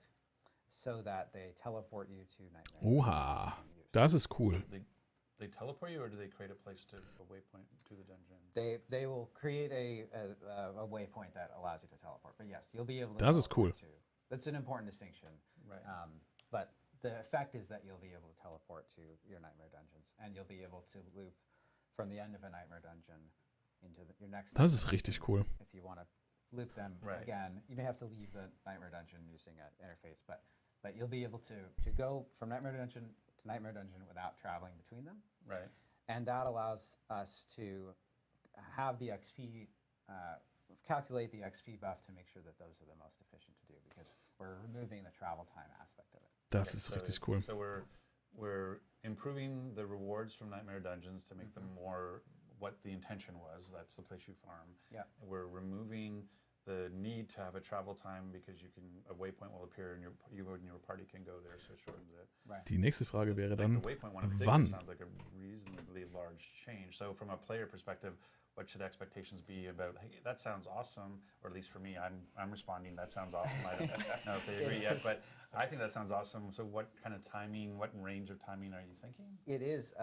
so that they teleport you to Nightmare Dungeons. Oha, das ist cool. They teleport you, or do they create a place to a waypoint to the dungeon? They will create a waypoint that allows you to teleport. But yes, you'll be able to. Das ist cool. That's an important distinction. Right. But the effect is that you'll be able to teleport to your Nightmare Dungeons, and you'll be able to loop from the end of a Nightmare Dungeon into your next. Das ist richtig cool. If you want to loop them again, you may have to leave the Nightmare Dungeon using an interface, but you'll be able to go from Nightmare Dungeon to Nightmare Dungeon without traveling between them. Right. And that allows us to have the XP, calculate the XP buff to make sure that those are the most efficient to do, because we're removing the travel time aspect of it. Das ist richtig cool. So we're improving the rewards from Nightmare Dungeons to make them more what the intention was. That's the place you farm. Yeah. We're removing the need to have a travel time, because a waypoint will appear and you and your party can go there, so it shortens it. Right. Die nächste Frage wäre The dann, waypoint one in particular wann? sounds like a reasonably large change. So from a player perspective, what should expectations be about, hey, that sounds awesome, or at least for me, I'm responding, that sounds awesome. I don't know if they agree yet, but I think that sounds awesome. So what kind of timing, what range of timing are you thinking? It is,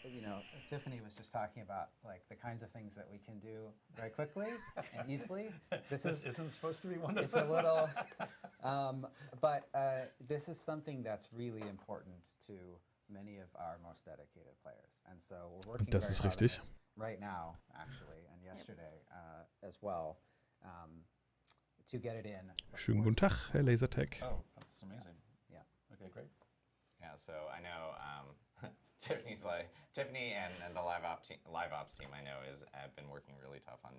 you know, Tiffany was just talking about like the kinds of things that we can do very quickly and easily. This isn't supposed to be one of It's them. a little, but this is something that's really important to many of our most dedicated players. And so we're working das very ist hard on richtig. this right now, actually, and yesterday as well, to get it in. Schönen guten Tag, Herr Lasertech. Oh, that's amazing. Yeah. Okay, great. Yeah, so I know Tiffany and the live ops team I know have been working really tough on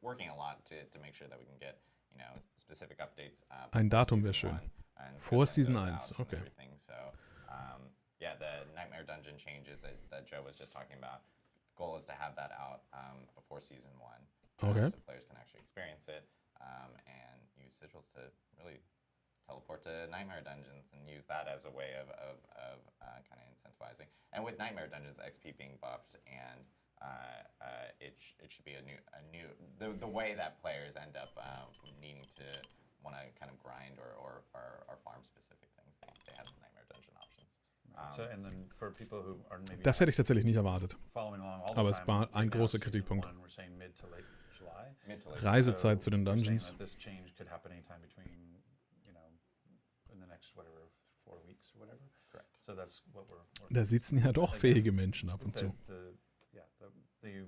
working a lot to make sure that we can get specific updates. Ein Datum wäre schön. Vor Season 1, okay. So yeah, the Nightmare Dungeon changes that Joe was just talking about. The goal is to have that out before Season 1, Okay. so players can actually experience it and use sigils to really teleport to Nightmare Dungeons and use that as a way of kind of incentivizing. And with Nightmare Dungeons XP being buffed, and it should be the way that players end up needing to want to kind of grind or farm specific things. They have the Nightmare Dungeon options. So, and then for people who are maybe Das hätte ich tatsächlich nicht erwartet. following along all the Aber es time, war ein right now, großer season Kritikpunkt. one, we're saying mid to late July. Mid to late Reisezeit zu den we're saying Dungeons. that this change could happen anytime between, in the next, 4 weeks or whatever. Correct. So that's what we're Da sitzen ja doch fähige Menschen ab und zu. the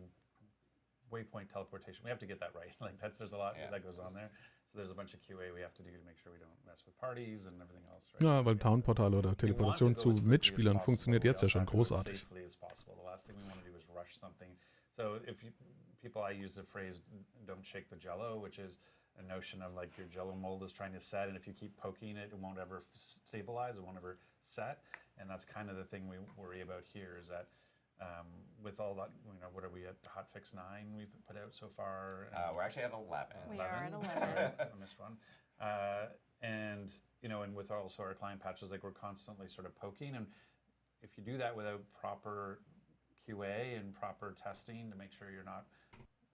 waypoint teleportation, we have to get that right. Like there's a lot that goes on there. So there's a bunch of QA we have to do to make sure we don't mess with parties and everything else, right? Ja, weil Townportale oder Teleportation zu Mitspielern funktioniert jetzt ja schon großartig. Safely as possible. The last thing we want to do is rush something. So if people, I use the phrase "don't shake the jello," which is a notion of like your jello mold is trying to set, and if you keep poking it, it won't ever stabilize, it won't ever set. And that's kind of the thing we worry about here, is that with all that, what are we at? Hotfix 9 we've put out so far? We're actually at 11. We are at 11. I missed one. And with also our client patches, like we're constantly sort of poking. And if you do that without proper QA and proper testing to make sure you're not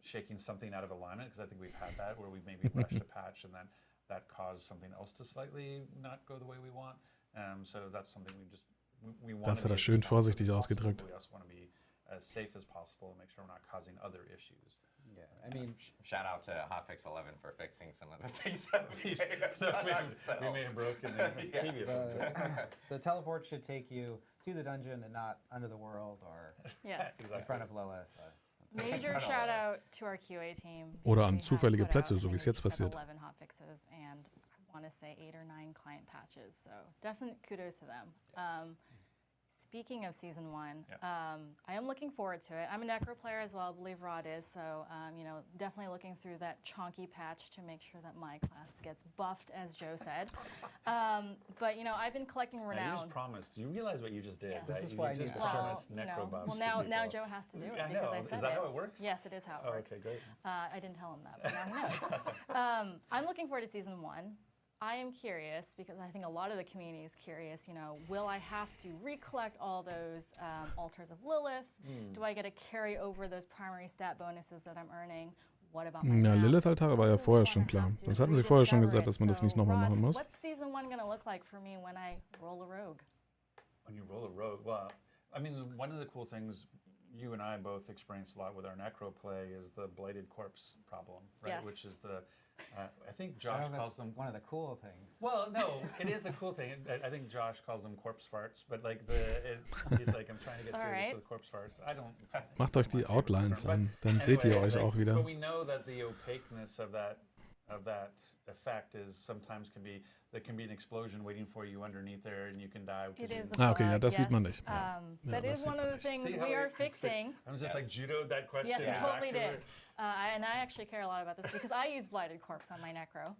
shaking something out of alignment, because I think we've had that where we maybe rushed a patch and then that caused something else to slightly not go the way we want. So that's something we want. Das hat er schön vorsichtig ausgedrückt. We also want to be as safe as possible and make sure we're not causing other issues. Yeah, I mean, Shout out to Hotfix 11 for fixing some of the things that we may have broken the previous one. the teleport should take you to the dungeon and not under the world or Yes. in front of Lilith. Major shout out to our QA team. Oder an We have zufällige put Plätze, out, so I wie es think jetzt we said passiert. 11 hotfixes, and I want to say say 8 or 9 client patches. So definite kudos to them. Yes. Speaking of season 1, Yeah. I am looking forward to it. I'm a Necro player as well, I believe Rod is, so definitely looking through that chonky patch to make sure that my class gets buffed, as Joe said. But I've been collecting Now, renown. you just promised. You realize what you just did, Yes. right? This is You why I just need to promised Well, necro buffs well to now people. Joe has to do it I because know. I said Is that it. how it works? Yes, it is how it Oh, works. okay, great. I didn't tell him that, but now he knows. I'm looking forward to season 1. I am curious because I think a lot of the community is curious, will I have to recollect all those altars of Lilith? Do I get to carry over those primary stat bonuses that I'm earning? What about my Ja, map? Lilith-Altar war ja Do I vorher really schon wanna klar. have to Das hatten sie vorher schon rediscover gesagt, dass it? man das nicht So, nochmal Rod, machen muss. What's season 1 going to look like for me when I roll a rogue? When you roll a rogue, well, I mean, one of the cool things you and I both experienced a lot with our necro play is the blighted corpse problem, right? Yes. Which is I think I Josh don't know, calls that's them. one of the cool things. Well, no, it is a cool thing. I think Josh calls them corpse farts, but like he's like, I'm trying to get through this Alright. with corpse farts. I don't. Macht euch die my favorite Outlines term, an, but dann seht ihr anyway, euch auch wieder. But we know that the opaqueness of that effect is sometimes can be an explosion waiting for you underneath there, and you can die. It because is you- a Okay, ja, bug, das sieht man yes. nicht. Ja. That Ja, is das one sieht of man the nicht. things See how we are it- fixing. I'm just Yes. like judoed that question. Yes, you back totally to did. it. And I actually care a lot about this because I use Blighted Corpse on my Necro.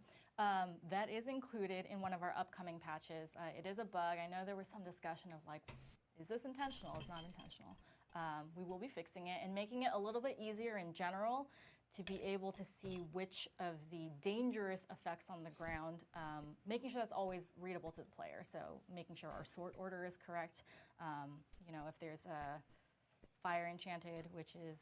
That is included in one of our upcoming patches. It is a bug. I know there was some discussion of like, is this intentional? It's not intentional. We will be fixing it and making it a little bit easier in general to be able to see which of the dangerous effects on the ground, making sure that's always readable to the player. So making sure our sort order is correct. If there's a fire enchanted, which is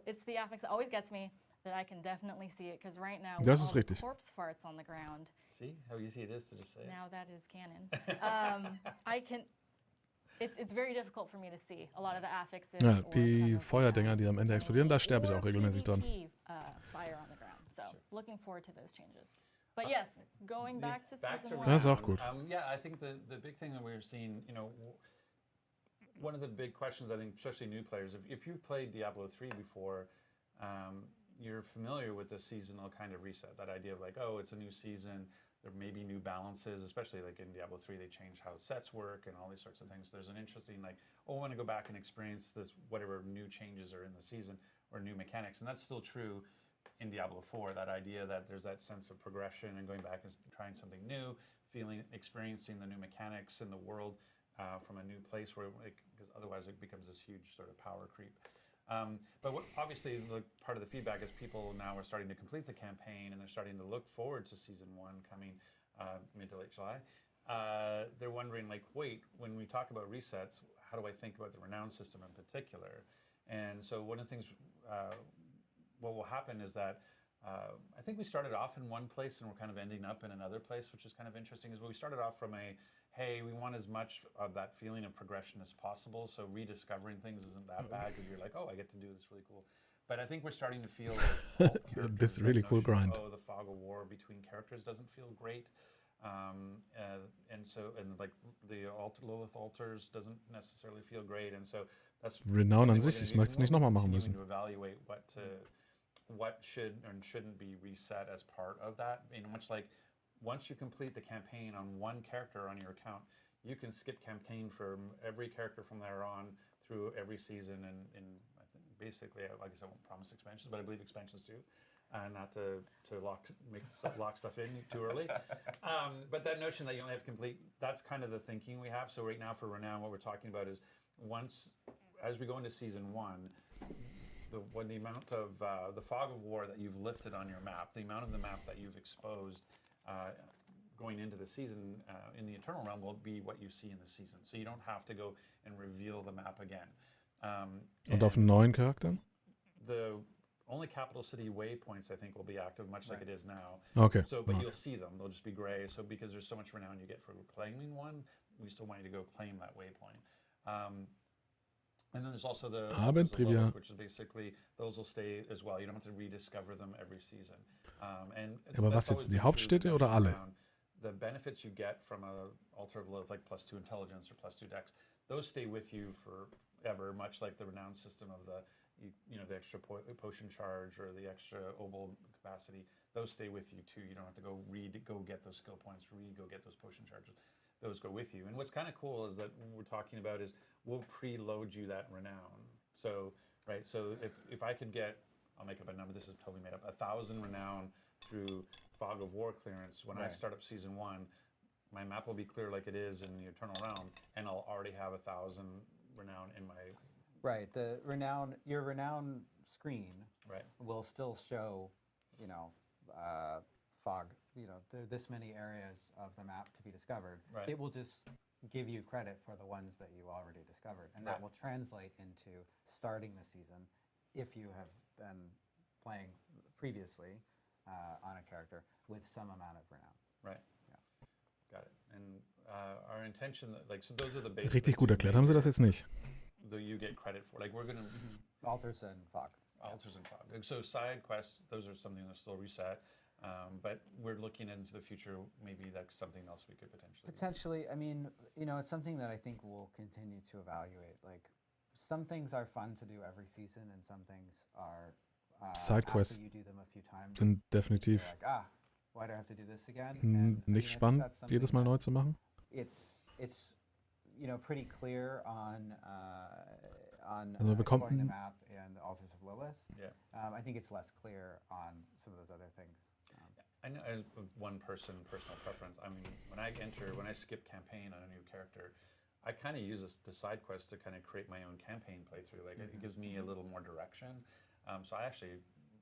it's the affix that always gets me, that I can definitely see it because right now Das with ist all the richtig. corpse farts on the ground. See how easy it is to just say it. Now that is canon. I can. It's very difficult for me to see a lot of the affixes. Ja, or die some of the, Feuerdinger, die am Ende explodieren, da sterbe ich or auch regelmäßig dran. PvP, fire on the ground. So looking forward to those changes. But yes, going back to season 1. Das ist auch gut. Yeah, I think the big thing that we're seeing, one of the big questions I think, especially new players, if you've played Diablo 3 before, you're familiar with the seasonal kind of reset. That idea of like, oh, it's a new season. There may be new balances, especially like in Diablo 3, they changed how sets work and all these sorts of things. There's an interesting like, oh, I want to go back and experience this, whatever new changes are in the season or new mechanics. And that's still true in Diablo 4, that idea that there's that sense of progression and going back and trying something new, experiencing the new mechanics in the world from a new place where, because otherwise it becomes this huge sort of power creep. But obviously, part of the feedback is people now are starting to complete the campaign and they're starting to look forward to season 1 coming mid to late July. They're wondering, like, wait, when we talk about resets, how do I think about the renown system in particular? And so one of the things, what will happen is that I think we started off in one place and we're kind of ending up in another place, which is kind of interesting. Is we started off from hey, we want as much of that feeling of progression as possible. So rediscovering things isn't that bad because you're like, oh, I get to do this really cool. But I think we're starting to feel like This really cool grind. Oh, the fog of war between characters doesn't feel great. And like the Lilith altars doesn't necessarily feel great. And so that's Renown an sich, ich möchte es nicht nochmal machen müssen. To evaluate what should and shouldn't be reset as part of that. Much like once you complete the campaign on one character on your account, you can skip campaign for every character from there on through every season. And I think basically, I guess I won't promise expansions, but I believe expansions too. Not to lock stuff in too early. But that notion that you only have to complete, that's kind of the thinking we have. So right now for Renown, what we're talking about is as we go into season 1, when the amount of the fog of war that you've lifted on your map, the amount of the map that you've exposed going into the season in the Eternal Realm will be what you see in the season. So you don't have to go and reveal the map again. Und auf einen neuen Charakter? The only capital city waypoints, I think, will be active, much like it is now. Okay. So, but okay. you'll see them. They'll just be gray. So because there's so much renown you get for claiming one, we still want you to go claim that waypoint. And then there's also the Abendtrivia. which is basically, those will stay as well. You don't have to rediscover them every season. Aber was jetzt, die Hauptstädte oder alle? The benefits you get from a Altar of Lilith, like +2 intelligence or +2 dex, those stay with you forever, much like the renown system of the, the extra potion charge or the extra obol capacity, those stay with you too. You don't have to go get those skill points, go get those potion charges. Those go with you. And what's kind of cool is that what we're talking about is we'll preload you that renown. So, right, so if I could get, I'll make up a number, this is totally made up, 1,000 renown through Fog of War clearance, when I start up Season 1, my map will be clear like it is in the Eternal Realm, and I'll already have 1,000 renown in my... Right, your renown screen will still show, fog, there are this many areas of the map to be discovered. Right. It will just give you credit for the ones that you already discovered, and that will translate into starting the season if you have been playing previously on a character with some amount of renown. Right. Yeah. Got it. And our intention, so those are the basics. Richtig gut erklärt haben sie das jetzt nicht. That you get credit for. We're going to... Altars and fog. Altars and fog. So side quests, those are something that's still reset. But we're looking into the future, maybe that's something else we could potentially. I mean, it's something that I think we'll continue to evaluate. Like, some things are fun to do every season, and some things are Side quests after you do them a few times, sind definitiv like, why do I have to do this again? And, nicht spannend, jedes Mal neu zu machen. It's pretty clear on Also exploring the map and Altars of Lilith. Yeah. I think it's less clear on some of those other things. I know as one personal preference. I mean, when I skip campaign on a new character, I kind of use the side quest to kind of create my own campaign playthrough. It gives me a little more direction. So I actually,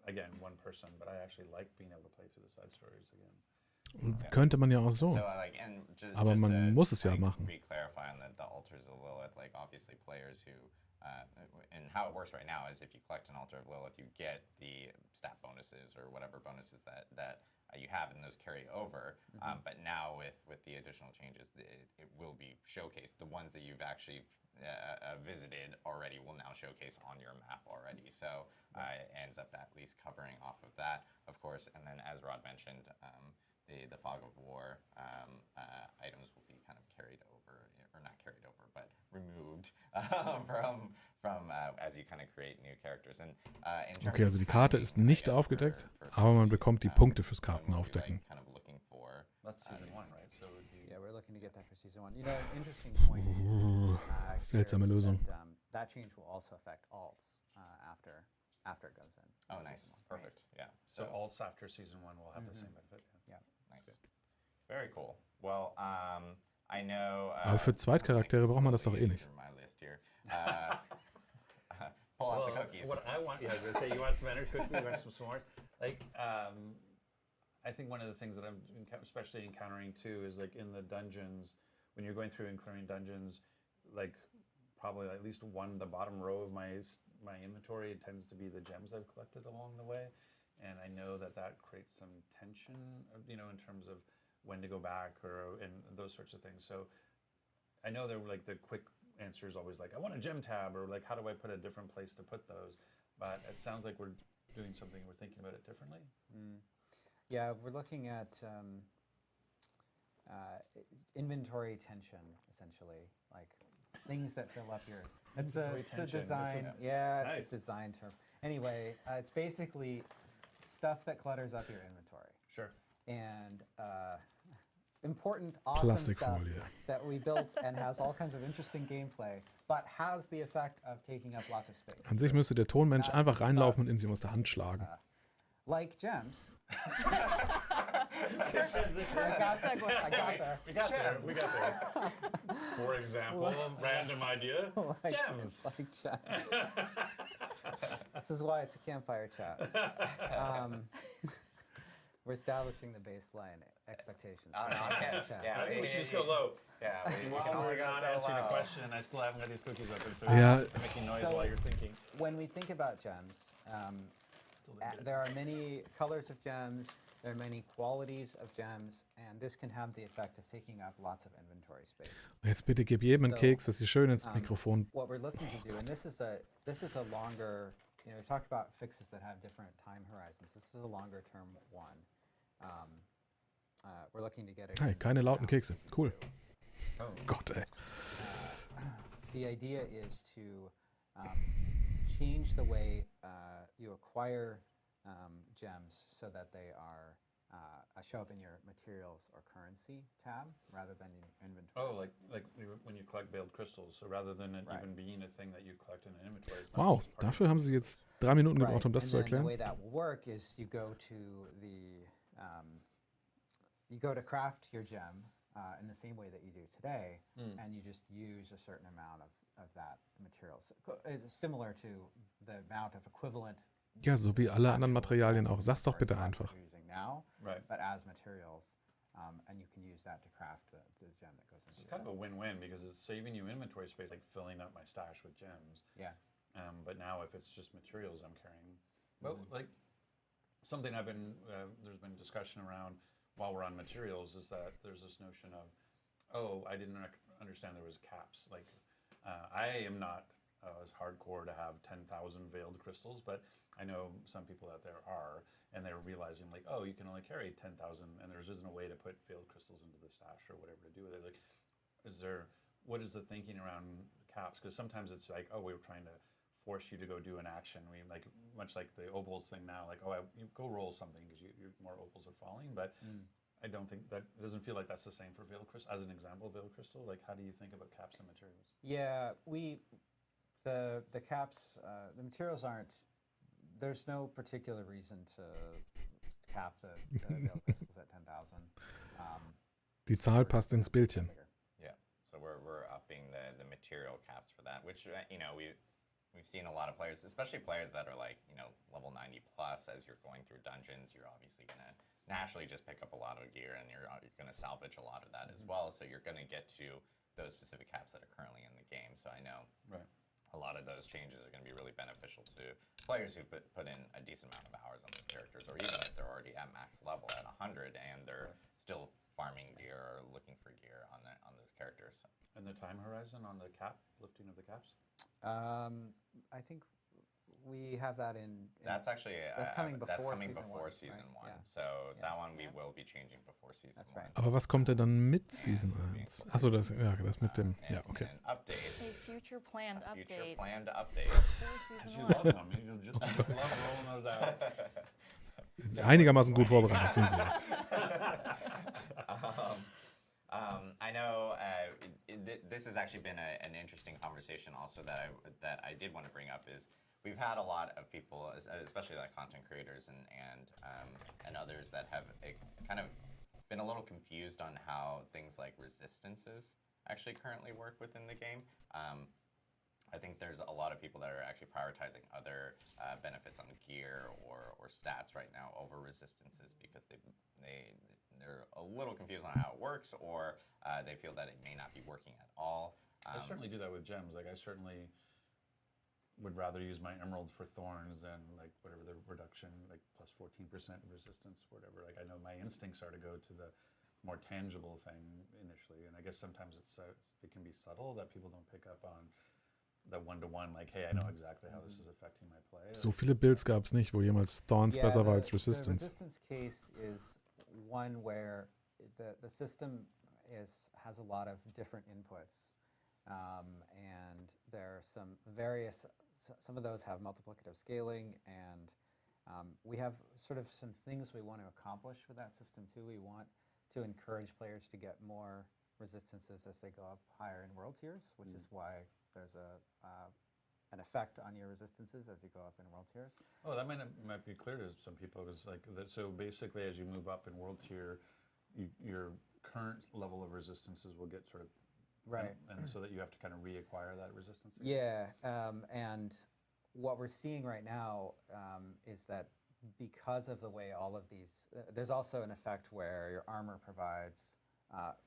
again, one person, but I actually like being able to play through the side stories again. Könnte man ja auch so. Aber man muss es ja machen. Re-clarify on the Altars of Lilith, obviously players who, and how it works right now is if you collect an Altar of Lilith, you get the stat bonuses or whatever bonuses that you have, and those carry over. But now with the additional changes, it will be showcased. The ones that you've actually visited already will now showcase on your map already. So it ends up at least covering off of that, of course. And then, as Rod mentioned, the Fog of War items will be kind of carried over, or not carried over, but removed from as you kind of create new characters. And okay, also die Karte ist nicht aufgedeckt, aber man bekommt die Punkte fürs Kartenaufdecken. Kind of looking for. That's season 1, right? So yeah, we're looking to get that for season 1. Interesting point. Seltsame Lösung. That change will also affect alts after it goes in. Oh, nice. Perfect. Yeah. So alts after season 1 will have the same benefit. Yeah. Nice. Very cool. Well, I know. Aber für Zweitcharaktere braucht man das doch eh nicht. My list here. Pull out the cookies. What I want, I was going to say, you want some energy cookies? You want some s'mores? I think one of the things that I'm especially encountering too is in the dungeons, when you're going through and clearing dungeons, probably at least the bottom row of my inventory tends to be the gems I've collected along the way. And I know that creates some tension, in terms of when to go back and those sorts of things. So I know that the quick answer is always I want a gem tab, or how do I put a different place to put those? But it sounds like we're doing something, we're thinking about it differently. Yeah, we're looking at inventory tension, essentially, things that fill up your. It's the design. Yeah, it's a design term. Anyway, it's basically stuff that clutters up your inventory. Sure. And important, awesome stuff that we built and has all kinds of interesting gameplay, but has the effect of taking up lots of space. An sich müsste der Tonmensch einfach reinlaufen und ihn aus der Hand schlagen. Like gems. I got there. We got there. For example, random idea, gems. Like gems. This is why it's a campfire chat. We're establishing the baseline expectations. Yeah, we should just go low. Yeah, we can only go not so answering low. the question, and I still haven't got these cookies open, so Yeah. you're making noise while you're thinking. When we think about gems, there are many colors of gems, there are many qualities of gems, and this can have the effect of taking up lots of inventory space. Jetzt bitte gib jedem einen Keks, dass sie schön ins Mikrofon. What we're looking to do, and this is a longer, we talked about fixes that have different time horizons. This is a longer term one. We're looking to get it. Hey, keine lauten Kekse. Cool. Oh Gott, ey. The idea is to change the way you acquire gems so that they are show up in your materials or currency tab rather than in inventory. Oh, like when you collect veiled crystals. So rather than it Right. even being a thing that you collect in an inventory. It's not Wow, just part of dafür haben sie jetzt 3 Minuten gebraucht, um das and zu then the erklären. way that will work is you go to craft your gem in the same way that you do today, and you just use a certain amount of that material. So, it's similar to the amount of equivalent. Ja, so wie alle anderen Materialien auch. Sag's doch bitte parts einfach. you're using now, Right. but as materials, and you can use that to craft the gem that goes into It's kind of a win-win because it's saving you inventory space, like filling up my stash with gems. Yeah. But now if it's just materials I'm carrying, well, like something I've been, there's been discussion around while we're on materials is that there's this notion of, oh, I didn't understand there was caps. Like I am not as hardcore to have 10,000 veiled crystals, but I know some people out there are, and they're realizing like, oh, you can only carry 10,000, and there isn't a way to put veiled crystals into the stash or whatever to do with it. Like, what is the thinking around caps? Because sometimes it's like, oh, we were trying to force you to go do an action. We like much like the opals thing now, like, oh, you go roll something because more opals are falling, but I don't think that it doesn't feel like that's the same for veiled crystal. As an example, veiled crystal, like how do you think about caps and materials? Yeah, the caps, the materials aren't. There's no particular reason to cap the veiled crystals at 10,000. Die Zahl passt ins Bildchen. Yeah, so we're upping the material caps for that, which we've seen a lot of players, especially players that are like level 90 plus. As you're going through dungeons, you're obviously gonna naturally just pick up a lot of gear, and you're gonna salvage a lot of that as well. So you're gonna get to those specific caps that are currently in the game. So I know a lot of those changes are going to be really beneficial to players who put in a decent amount of hours on those characters, or even if they're already at max level at 100 and they're still farming gear or looking for gear on those characters. And the time horizon on the cap, lifting of the caps? I think we have that in That's actually that's coming before season right? one. Yeah. So that one we will be changing before season That's one. right. Aber was kommt denn dann mit Season 1? Achso, das mit dem. Ja, okay. And an update. A future planned A future update. planned update. for You season love 1. them. You just love rolling those out. Einigermaßen gut vorbereitet sind sie. I know this has actually been an interesting conversation also that I did want to bring up is we've had a lot of people, especially like content creators and others that have kind of been a little confused on how things like resistances actually currently work within the game. I think there's a lot of people that are actually prioritizing other benefits on gear or stats right now over resistances because they're a little confused on how it works, or they feel that it may not be working at all. I certainly do that with gems. Like I certainly would rather use my emerald for thorns than like whatever the reduction, like plus 14% resistance, whatever. Like I know my instincts are to go to the more tangible thing initially, and I guess sometimes it can be subtle that people don't pick up on. The one-to-one, like, hey, I know exactly how this is affecting my play. So viele Builds gab es nicht, wo jemals Thorns besser war als The Resistance. resistance case is one where the system has a lot of different inputs, and there are some of those have multiplicative scaling, and we have sort of some things we want to accomplish with that system too. We want to encourage players to get more resistances as they go up higher in world tiers, which is why there's an effect on your resistances as you go up in world tiers. Oh, that might be clear to some people. Is like that. So basically, as you move up in world tier, your current level of resistances will get sort of right, and so that you have to kind of reacquire that resistance. Yeah, and what we're seeing right now is that because of the way all of these, there's also an effect where your armor provides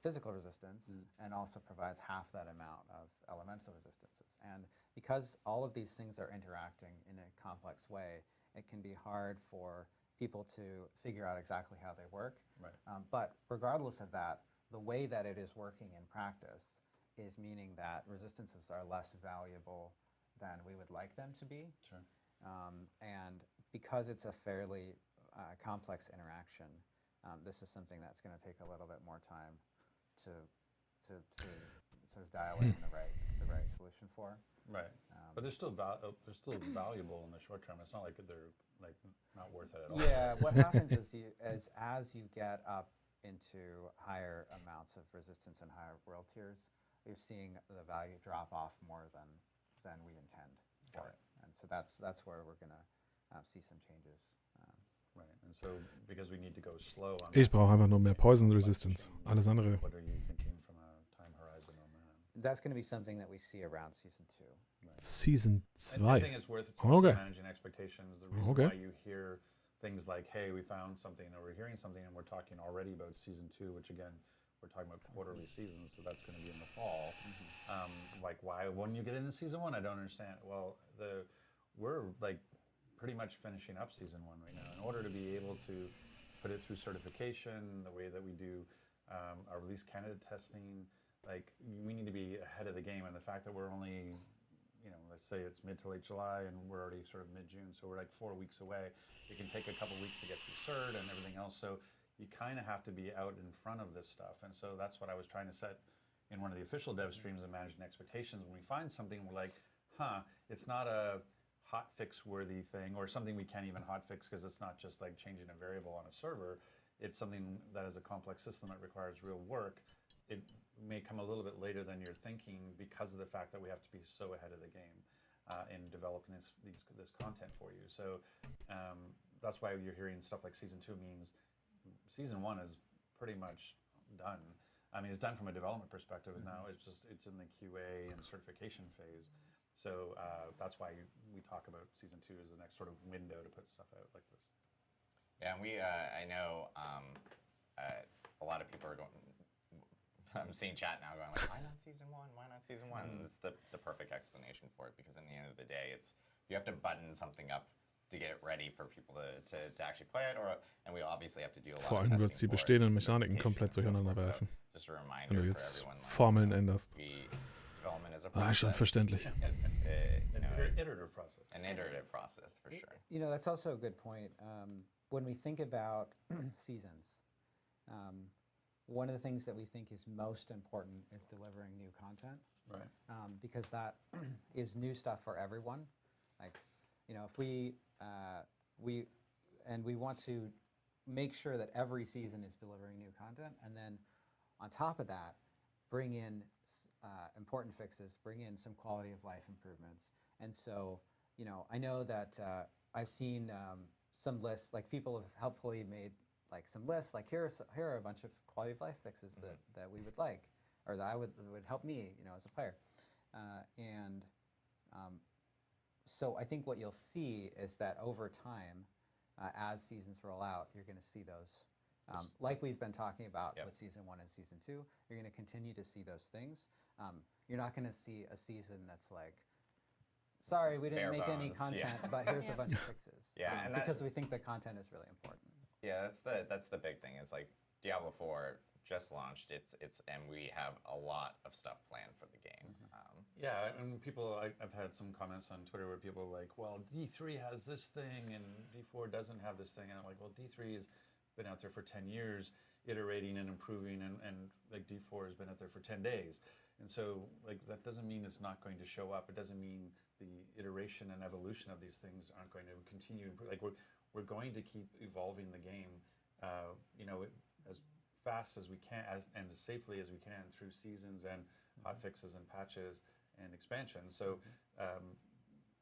physical resistance and also provides half that amount of elemental resistances. And because all of these things are interacting in a complex way, it can be hard for people to figure out exactly how they work. Right. But regardless of that, the way that it is working in practice is meaning that resistances are less valuable than we would like them to be. Sure. And because it's a fairly complex interaction, this is something that's going to take a little bit more time to sort of dial in the right solution for. Right. But they're still valuable in the short term. It's not like they're like not worth it at all. Yeah, what happens is as you get up into higher amounts of resistance and higher world tiers, you're seeing the value drop off more than we intend for it. And so that's where we're going to see some changes. Right. And so because we need to go slow on Ich brauche einfach nur mehr Poison Resistance. Alles andere. What are you thinking from a time horizon on that? That's going to be something that we see around season 2. Season I 2. think it's worth Okay. managing expectations. The reason Okay. why you hear things like, hey, we found something, or we're hearing something, and we're talking already about season 2, which again, we're talking about quarterly seasons, so that's going to be in the fall. Like, why wouldn't you get into season 1? I don't understand. Well, we're like pretty much finishing up season 1 right now. In order to be able to put it through certification, the way that we do our release candidate testing, like we need to be ahead of the game. And the fact that we're only, let's say it's mid to late July and we're already sort of mid-June, so we're like 4 weeks away. It can take a couple weeks to get through cert and everything else. So you kind of have to be out in front of this stuff. And so that's what I was trying to set in one of the official dev streams and managing expectations. When we find something, we're like, it's not a hot fix worthy thing or something we can't even hot fix because it's not just like changing a variable on a server. It's something that is a complex system that requires real work. It may come a little bit later than you're thinking because of the fact that we have to be so ahead of the game in developing this content for you. So that's why you're hearing stuff like season 2 means season 1 is pretty much done. I mean, it's done from a development perspective, and now it's in the QA and certification phase. So that's why we talk about season 2 as the next sort of window to put stuff out like this. Yeah, and I know a lot of people are going. I'm seeing chat now going like, why not season 1? Why not season 1? And it's the perfect explanation for it because in the end of the day, you have to button something up to get it ready for people to actually play it, and we obviously have to do a lot Vor of allem testing wird sie for it, bestehenden Mechaniken certification komplett and so durcheinander forth. werfen, So just a wenn reminder du for jetzt everyone, like, Formeln änderst. Development is a Schon process. verständlich. Iterative process. An iterative process for sure. That's also a good point. When we think about seasons, one of the things that we think is most important is delivering new content. Right. Because that is new stuff for everyone. Like, if we want to make sure that every season is delivering new content, and then on top of that, bring in important fixes, bring in some quality of life improvements. And so, I know that I've seen some lists, like people have helpfully made like some lists, like here are a bunch of quality of life fixes that we would like, or that would help me, as a player. So I think what you'll see is that over time, as seasons roll out, you're going to see those. Like we've been talking about with season 1 and season 2, you're going to continue to see those things. You're not going to see a season that's like, sorry, we didn't make any content, but here's a bunch of fixes. Yeah, and because we think the content is really important. Yeah, that's the big thing. Is like Diablo 4 just launched. And we have a lot of stuff planned for the game. Yeah, and I've had some comments on Twitter where people are like, well, D3 has this thing and D4 doesn't have this thing, and I'm like, well, D3 has been out there for 10 years, iterating and improving, and like D4 has been out there for 10 days. And so like that doesn't mean it's not going to show up. It doesn't mean the iteration and evolution of these things aren't going to continue. Like we're going to keep evolving the game, as fast as we can, and as safely as we can through seasons and hotfixes and patches and expansions. So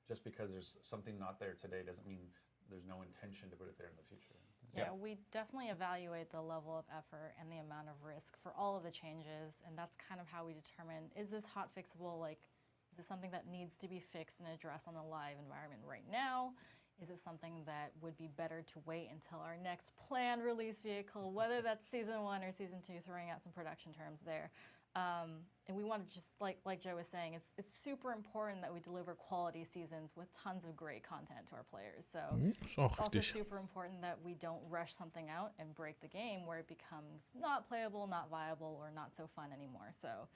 just because there's something not there today doesn't mean there's no intention to put it there in the future. Yeah, we definitely evaluate the level of effort and the amount of risk for all of the changes, and that's kind of how we determine, is this hot fixable? Like, is this something that needs to be fixed and addressed on the live environment right now? Is it something that would be better to wait until our next planned release vehicle, whether that's season 1 or season 2, throwing out some production terms there. And we want to just, like Joe was saying, it's super important that we deliver quality seasons with tons of great content to our players. So Ist auch it's also richtig. super important that we don't rush something out and break the game where it becomes not playable, not viable, or not so fun anymore. So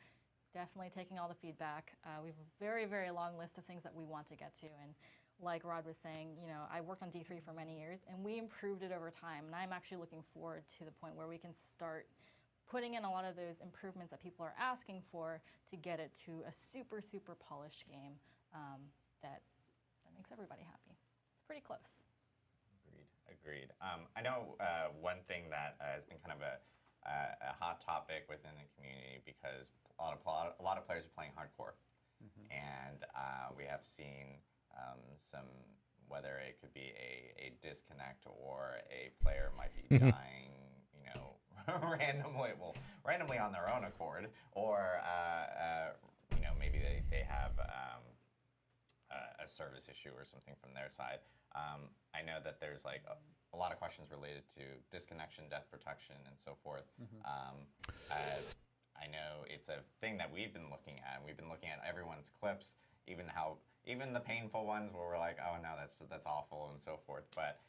definitely taking all the feedback. We have a very, very long list of things that we want to get to. And like Rod was saying, I worked on D3 for many years, and we improved it over time. And I'm actually looking forward to the point where we can start putting in a lot of those improvements that people are asking for to get it to a super, super polished game that makes everybody happy. It's pretty close. Agreed. I know one thing that has been kind of a hot topic within the community because a lot of players are playing hardcore, and we have seen some, whether it could be a disconnect or a player might be dying, randomly on their own accord, or maybe they have a service issue or something from their side. I know that there's like a lot of questions related to disconnection, death protection, and so forth. I know it's a thing that we've been looking at. We've been looking at everyone's clips, even the painful ones where we're like, oh no, that's awful, and so forth. But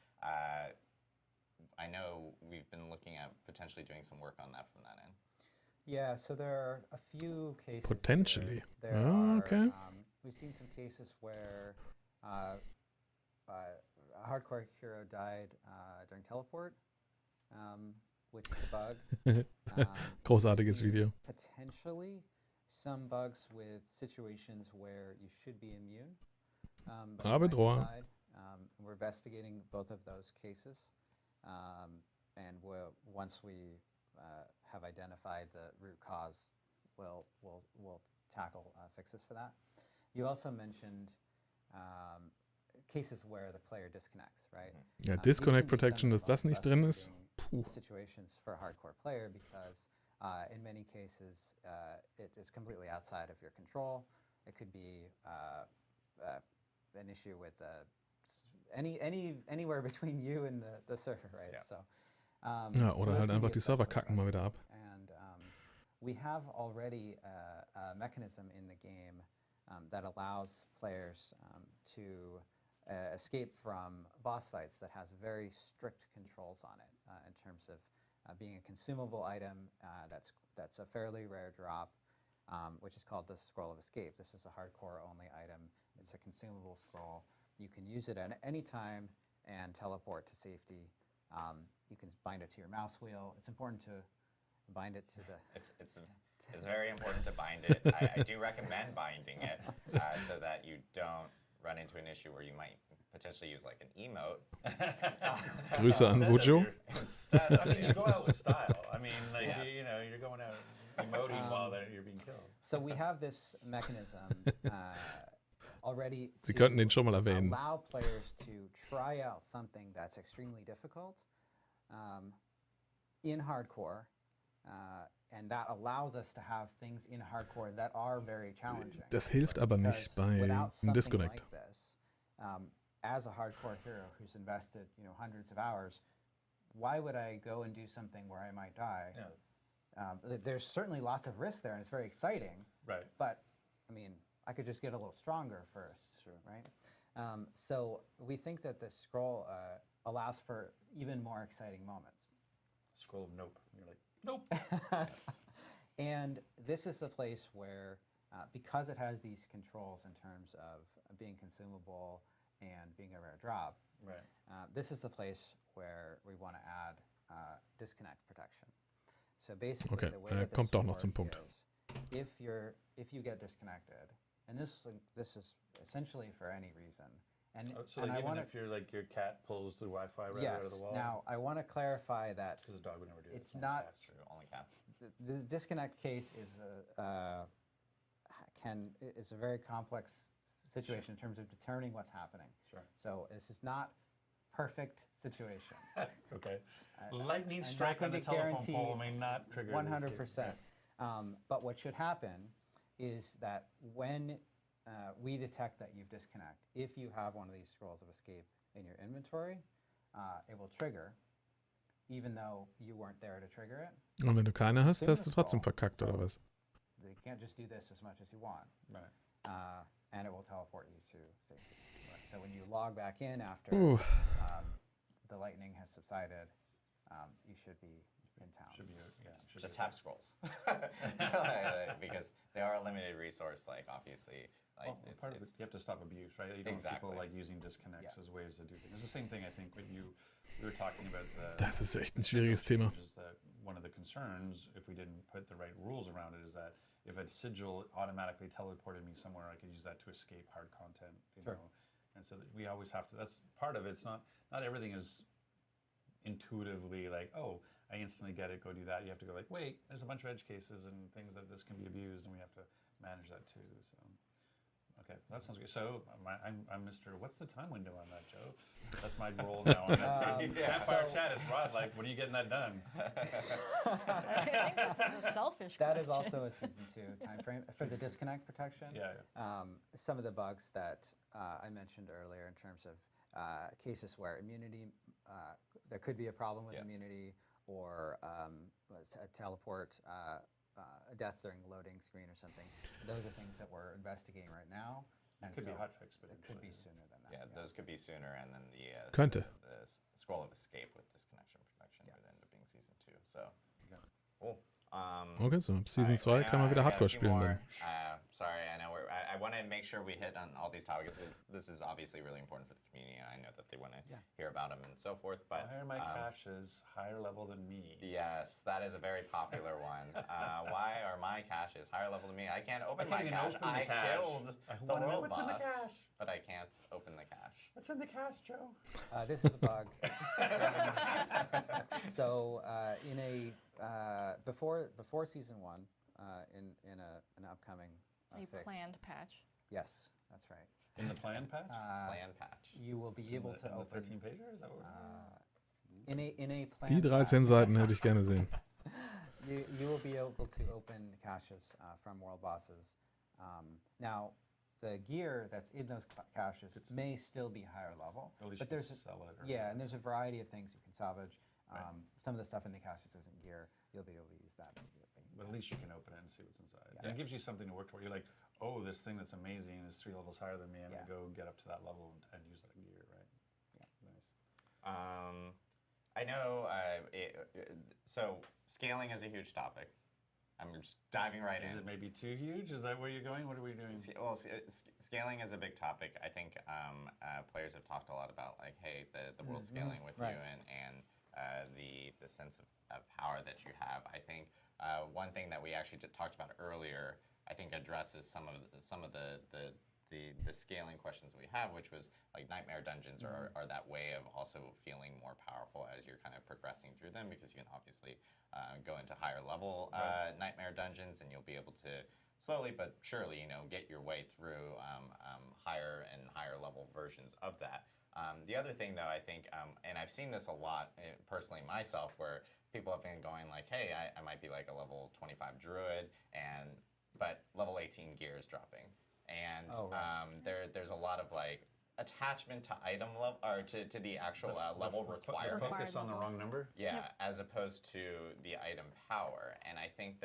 I know we've been looking at potentially doing some work on that from that end. Yeah, so there are a few cases. Potentially. There are, okay. We've seen some cases where a hardcore hero died during teleport, which is a bug. Großartiges We've seen Video. Potentially some bugs with situations where you should be immune. But you might have died. We're investigating both of those cases. And once we have identified the root cause, we'll tackle fixes for that. You also mentioned cases where the player disconnects, right? Ja, These Disconnect can be Protection, some dass of the das most nicht drin ist. frustrating situations for a hardcore player because in many cases it is completely outside of your control. It could be an issue with anywhere between you and the server, right? Yeah. So, Ja, oder those halt can be einfach die Server especially kacken mal wieder ab. And we have already a mechanism in the game that allows players to escape from boss fights that has very strict controls on it in terms of being a consumable item that's a fairly rare drop, which is called the Scroll of Escape. This is a hardcore only item. It's a consumable scroll. You can use it at any time and teleport to safety. You can bind it to your mouse wheel. It's important to bind it to the... It's very important to bind it. I do recommend binding it so that you don't run into an issue where you might potentially use like an emote. Grüße an Wujo. Instead, I mean, you go out with style. I mean, like, Yes. you're going out emoting while you're being killed. So we have this mechanism already Sie to könnten den schon mal erwähnen. allow players to try out something that's extremely difficult in hardcore, and that allows us to have things in hardcore that are very challenging. Das hilft aber nicht Because bei without something Disconnect. like this, as a hardcore hero who's invested hundreds of hours, why would I go and do something where I might die? Yeah. There's certainly lots of risk there, and it's very exciting. Right. But I mean, I could just get a little stronger first, right? So we think that the scroll allows for even more exciting moments. Scroll of nope. And you're like, nope. And this is the place where, because it has these controls in terms of being consumable and being a rare drop, Right. this is the place where we want to add disconnect protection. So basically, Okay, the way that this kommt doch will noch zum work Punkt. is if you get disconnected, and this is essentially for any reason, and So and like I even want if your cat pulls the Wi-Fi router out of the wall. Now I want to clarify that Because a dog would never do it's this. not That's true. Only cats. the disconnect case is is a very complex situation in terms of determining what's happening. Sure. So this is not perfect situation. Okay. Lightning I'm strike not on the going to telephone pole guarantee may not trigger. 100%. But what should happen is that when we detect that you've disconnect, if you have one of these scrolls of escape in your inventory, it will trigger, even though you weren't there to trigger it. Und wenn du keine hast, Same hast du as trotzdem scroll. verkackt, oder So was? You can't just do this as much as you want. Right. And it will teleport you to safety. So when you log back in after Ooh. the lightning has subsided, you should be in town. Should be, should Just be have scrolls. Because they are a limited resource, like obviously. Like Well, part of it, you have to stop abuse, right? You don't want Exactly. people like using disconnects Yeah. as ways to do things. It's the same thing, I think, when we were talking about the... Das ist echt ein schwieriges Thema. changes that one one of the concerns, if we didn't put the right rules around it, is that if a sigil automatically teleported me somewhere, I could use that to escape hard content. You know? And so we always have to. That's part of it. It's not everything is intuitively like, oh, I instantly get it, go do that. You have to go like, wait, there's a bunch of edge cases and things that this can be abused, and we have to manage that too. So. Okay, that sounds good. So I'm Mr. What's the time window on that, Joe? That's my role now. Campfire Chat is Rod. Like, when are you getting that done? I think this is a selfish That question. is also a season 2 time frame for the disconnect protection. Some of the bugs that I mentioned earlier in terms of cases where immunity, there could be a problem with immunity, or a teleport. A death during the loading screen or something. Those are things that we're investigating right now. It could be hotfix, but it could be sooner than that. Yeah, those could be sooner, and then the Könnte. the scroll of escape with disconnection protection would end up being season 2. So, cool. Okay, so ab Season Alright, 2 kann man wieder I got a Hardcore few spielen more. dann. Sorry, I know I want to make sure we hit on all these topics. This is obviously really important for the community, and I know that they want to hear about them and so forth. But higher my cache is higher level than me. Yes, that is a very popular one. Why are my caches higher level than me? I can't open my even cache. open the I cache. killed I the wanna know world what's in the boss, cache. but I can't open the cache. What's in the cache, Joe? This is a bug. So in a before season 1, in an upcoming A fix. planned patch. Yes, that's right. In the plan patch? Plan patch. You will be able to in the open 13 pager? Is that what in a Die planned 13 Seiten hätte ich gerne sehen. You will be able to open caches from world bosses. Now, the gear that's in those caches may still be higher level, At least but you there's can sell it. Or and there's a variety of things you can salvage. Some of the stuff in the caches isn't gear. You'll be able to use that immediately. But at least you can open it and see what's inside. Yeah. And it gives you something to work toward. You're like, oh, this thing that's amazing is 3 levels higher than me. I'm going to go get up to that level and use that gear, right? Yeah. Nice. I know. So scaling is a huge topic. I'm just diving right in. Is it maybe too huge? Is that where you're going? What are we doing? Well, scaling is a big topic. I think players have talked a lot about like, hey, the world scaling with you and the sense of power that you have. I think one thing that we actually talked about earlier, I think addresses some of the scaling questions that we have, which was like nightmare dungeons are that way of also feeling more powerful as you're kind of progressing through them, because you can obviously go into higher level nightmare dungeons, and you'll be able to slowly but surely, get your way through higher and higher level versions of that. The other thing, though, I think, and I've seen this a lot personally myself, where people have been going like, hey, I might be like a level 25 druid, but level 18 gear is dropping. And there's a lot of like attachment to item level, or to the actual level required. Focus on the wrong number? Yeah, as opposed to the item power. And I think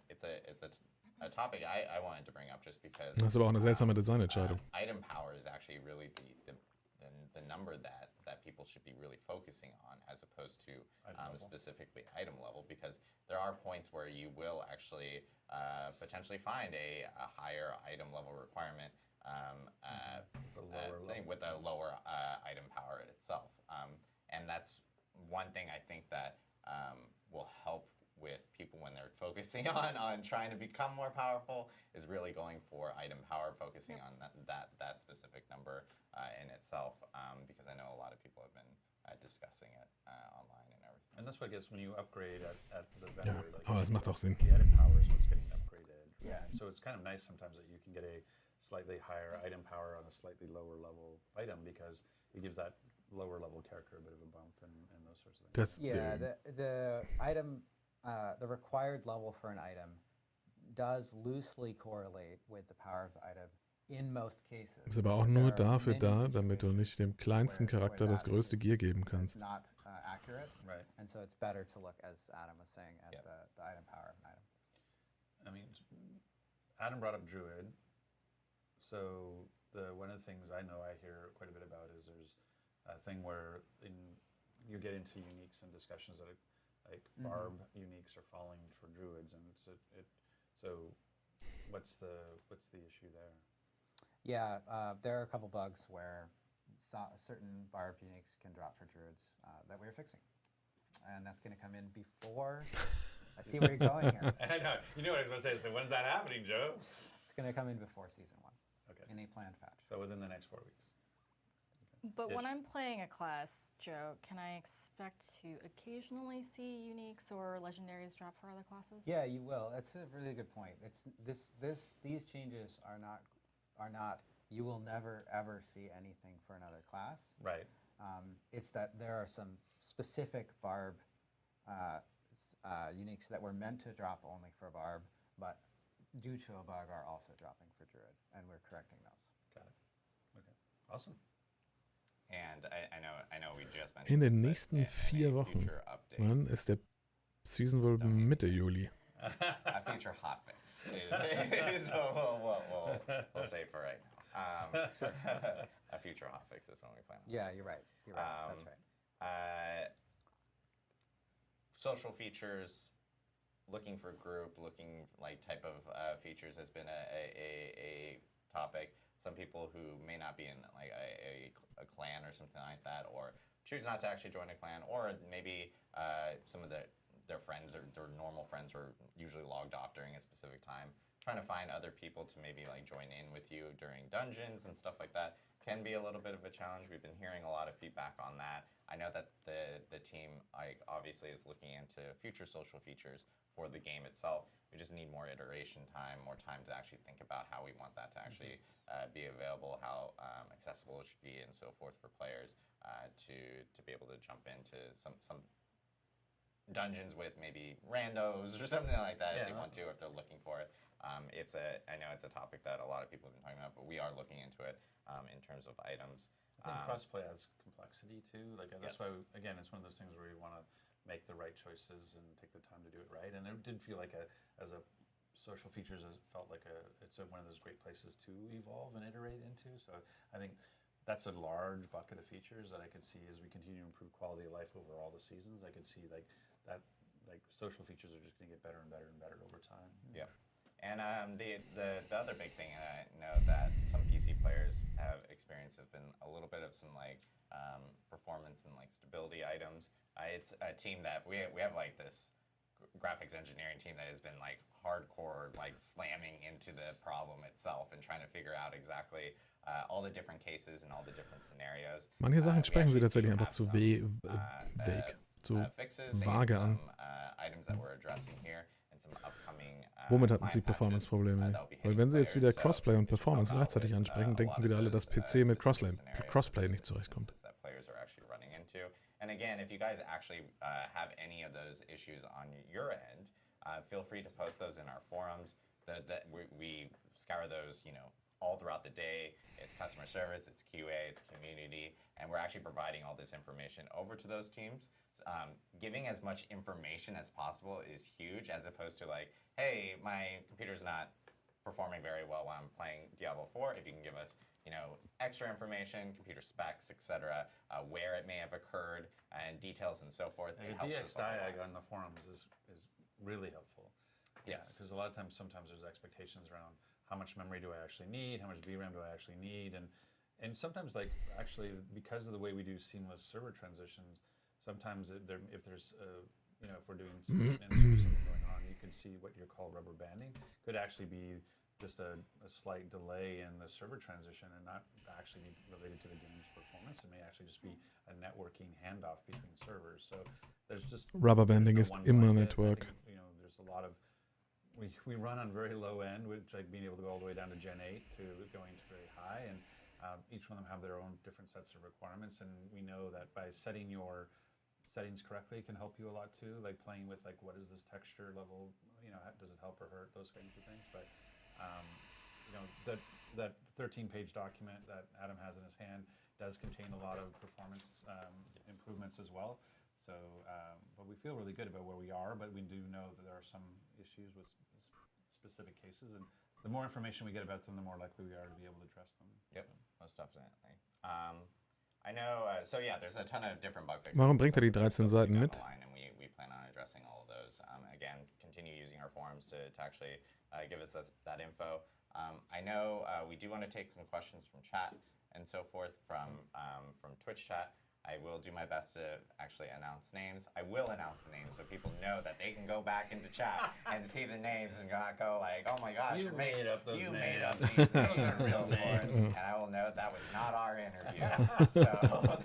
it's a topic I wanted to bring up just because Das ist aber auch eine seltsame Designentscheidung. Item power is actually really the number that people should be really focusing on, as opposed to specifically item level, because there are points where you will actually potentially find a higher item level requirement with a lower item power in itself. And that's one thing I think that will help with people when they're focusing on trying to become more powerful, is really going for item power, focusing on that specific number in itself, because I know a lot of people have been discussing it online and everything. And that's what I guess when you upgrade at the vendor. Ja, aber das macht auch Sinn. The item power is what's getting upgraded. Yeah. And so it's kind of nice sometimes that you can get a slightly higher item power on a slightly lower level item, because it gives that lower level character a bit of a bump and those sorts of things. The item, the required level for an item does loosely correlate with the power of the item in most cases. Ist aber auch nur dafür da, damit du nicht dem kleinsten Charakter das größte Gear geben kannst. Not accurate, Right. and so it's better to look, as Adam was saying, at the item power of an item. I mean, Adam brought up Druid. So one of the things I know I hear quite a bit about is there's a thing where you get into uniques and discussions that like barb uniques are falling for druids, and so what's the issue there? Yeah, there are a couple bugs where certain barb uniques can drop for druids that we're fixing. and that's going to come in before. I see where you're going here. I know. You know what I was going to say. So when's that happening, Joe? It's going to come in before season 1. Okay. In a planned patch. So within the next 4 weeks. But when Ish. I'm playing a class, Joe, can I expect to occasionally see uniques or legendaries drop for other classes? Yeah, you will. That's a really good point. It's these changes are not. You will never ever see anything for another class. Right. It's that there are some specific Barb uniques that were meant to drop only for Barb, but due to a bug are also dropping for Druid, and we're correcting those. Got it. Okay. Awesome. And I know we just mentioned In den this, but nächsten in 4 a Wochen. future update, Dann ist der Season wohl Mitte Juli. a future hotfix is we'll say for right now. A future hotfix is when we plan on. Yeah, this. you're right. You're right. That's right. Social features, looking for group, looking like type of features has been a topic. Some people who may not be in like a clan or something like that, or choose not to actually join a clan, or maybe some of their friends or their normal friends are usually logged off during a specific time. Trying to find other people to maybe like join in with you during dungeons and stuff like that can be a little bit of a challenge. We've been hearing a lot of feedback on that. I know that the team like obviously is looking into future social features for the game itself. We just need more iteration time, more time to actually think about how we want that to actually be available, how accessible it should be, and so forth for players to be able to jump into some dungeons with maybe randos or something like that if they want to, if they're looking for it. I know it's a topic that a lot of people have been talking about, but we are looking into it in terms of items. I think crossplay adds complexity too. Like that's why, again, it's one of those things where you want to make the right choices and take the time to do it right. And it did feel like as a social features, it felt like it's one of those great places to evolve and iterate into. So I think that's a large bucket of features that I could see as we continue to improve quality of life over all the seasons. I could see like social features are just going to get better and better and better over time. Yeah. And the other big thing I know that some PC players have experienced have been a little bit of some like performance and like stability items. It's a team that we have like this graphics engineering team that has been like hardcore like slamming into the problem itself and trying to figure out exactly all the different cases and all the different scenarios. Manche Sachen sprechen sie tatsächlich einfach zu vague, zu vage an. Items that we're addressing here and some upcoming Womit hatten sie Performance-Probleme? Weil wenn sie jetzt wieder Crossplay und Performance gleichzeitig ansprechen, denken wieder alle, dass PC mit Crossplay nicht zurechtkommt. that players are actually running into. And again, if you guys actually have any of those issues on your end, feel free to post those in our forums. We scour those, all throughout the day. It's customer service, it's QA, it's community, and we're actually providing all this information over to those teams. Giving as much information as possible is huge, as opposed to like, hey, my computer's not performing very well while I'm playing Diablo 4. If you can give us, extra information, computer specs, etc., where it may have occurred, and details and so forth. The it helps DX us a lot. diag on the forums is really helpful. Yes. Because a lot of times, sometimes there's expectations around how much memory do I actually need, how much VRAM do I actually need, and sometimes like actually because of the way we do seamless server transitions, sometimes if there's if we're doing something going on, you can see what you call rubber banding could actually be just a slight delay in the server transition and not actually be related to the game's performance. It may actually just be a networking handoff between servers. So there's just Rubber banding ist immer Network. There's a lot of we run on very low end, which like being able to go all the way down to Gen 8 to going to very high, and each one of them have their own different sets of requirements. And we know that by setting your settings correctly can help you a lot too, like playing with like what is this texture level, does it help or hurt, those kinds of things. But that 13-page document that Adam has in his hand does contain a lot of performance improvements as well. So, but we feel really good about where we are, but we do know that there are some issues with specific cases, and the more information we get about them, the more likely we are to be able to address them. Yep, most definitely. I know, so yeah, there's a ton of different bug fixes. Warum bringt die 13 Seiten mit? And we plan on addressing all of those. Again, continue using our forums to actually give us that info. I know we do want to take some questions from chat and so forth from Twitch chat. I will do my best to actually announce names. I will announce the names so people know that they can go back into chat and see the names and not go like, oh my gosh, You made up those you names. made up these names and so forth. And I will note that was not our interview. So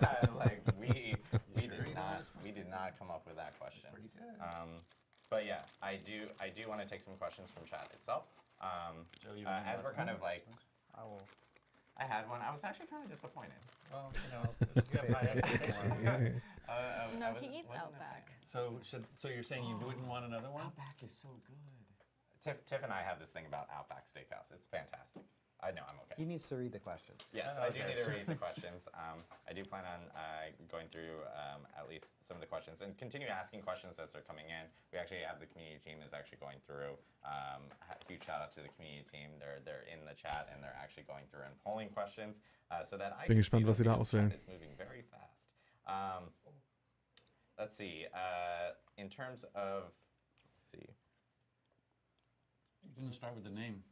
that, like we did not come up with that question. Pretty good. But yeah, I do want to take some questions from chat itself. Joe, you As we're kind of like, I had one. I was actually kind of disappointed. Well, you know, you have high expectations. No, he eats Outback. So you're saying you wouldn't want another one? Outback is so good. Tiff and I have this thing about Outback Steakhouse. It's fantastic. I know, I'm okay. He needs to read the questions. Yes, I do need to read the questions. I do plan on going through at least some of the questions and continue asking questions as they're coming in. We actually have the community team is actually going through. Huge shout out to the community team. They're in the chat and they're actually going through and polling questions so that I Bin can gespannt, see was sie da them because auswählen. chat is moving very fast. Let's see. In terms of, let's see. You didn't start with the name.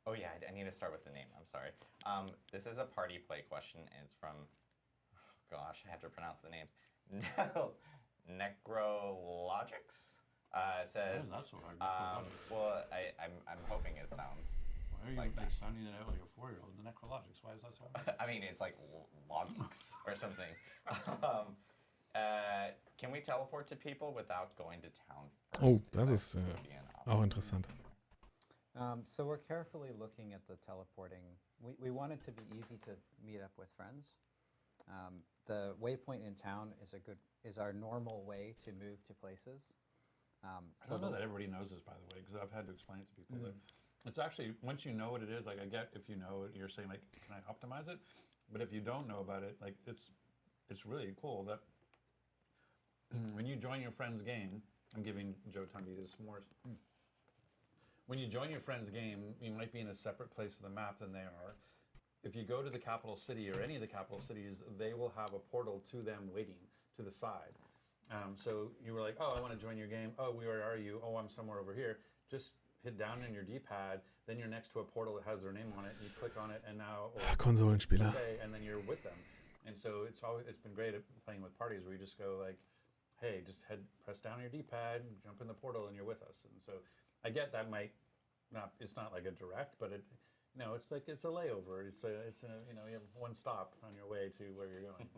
Oh yeah, I need to start with the name. I'm sorry. This is a party play question, and it's from, oh gosh, I have to pronounce the names. Necrologics. It says. That's so hard. Well, I'm hoping it sounds. Why are you like that. sounding it out like a 4-year-old? The necrologics. Why is that so hard? I mean, it's like logics or something. Can we teleport to people without going to town first? Oh, das ist Would be an option. auch interessant. So we're carefully looking at the teleporting. We want it to be easy to meet up with friends. The waypoint in town is our normal way to move to places. I don't know that everybody knows this, by the way, because I've had to explain it to people. That it's actually, once you know what it is, like I get if you know it, you're saying like, can I optimize it? But if you don't know about it, like it's really cool that when you join your friend's game, I'm giving Joe time to eat his s'mores. When you join your friend's game, you might be in a separate place of the map than they are. If you go to the capital city or any of the capital cities, they will have a portal to them waiting to the side. So you were like, oh, I want to join your game. Oh, where are you? Oh, I'm somewhere over here. Just hit down in your D-pad. Then you're next to a portal that has their name on it. You click on it, and now Konsolenspieler. okay, and then you're with them. And so it's been great at playing with parties where you just go like, hey, just press down your D-pad, jump in the portal, and you're with us. And so I get that it's not like a direct, but it's like it's a layover. It's a you have one stop on your way to where you're going.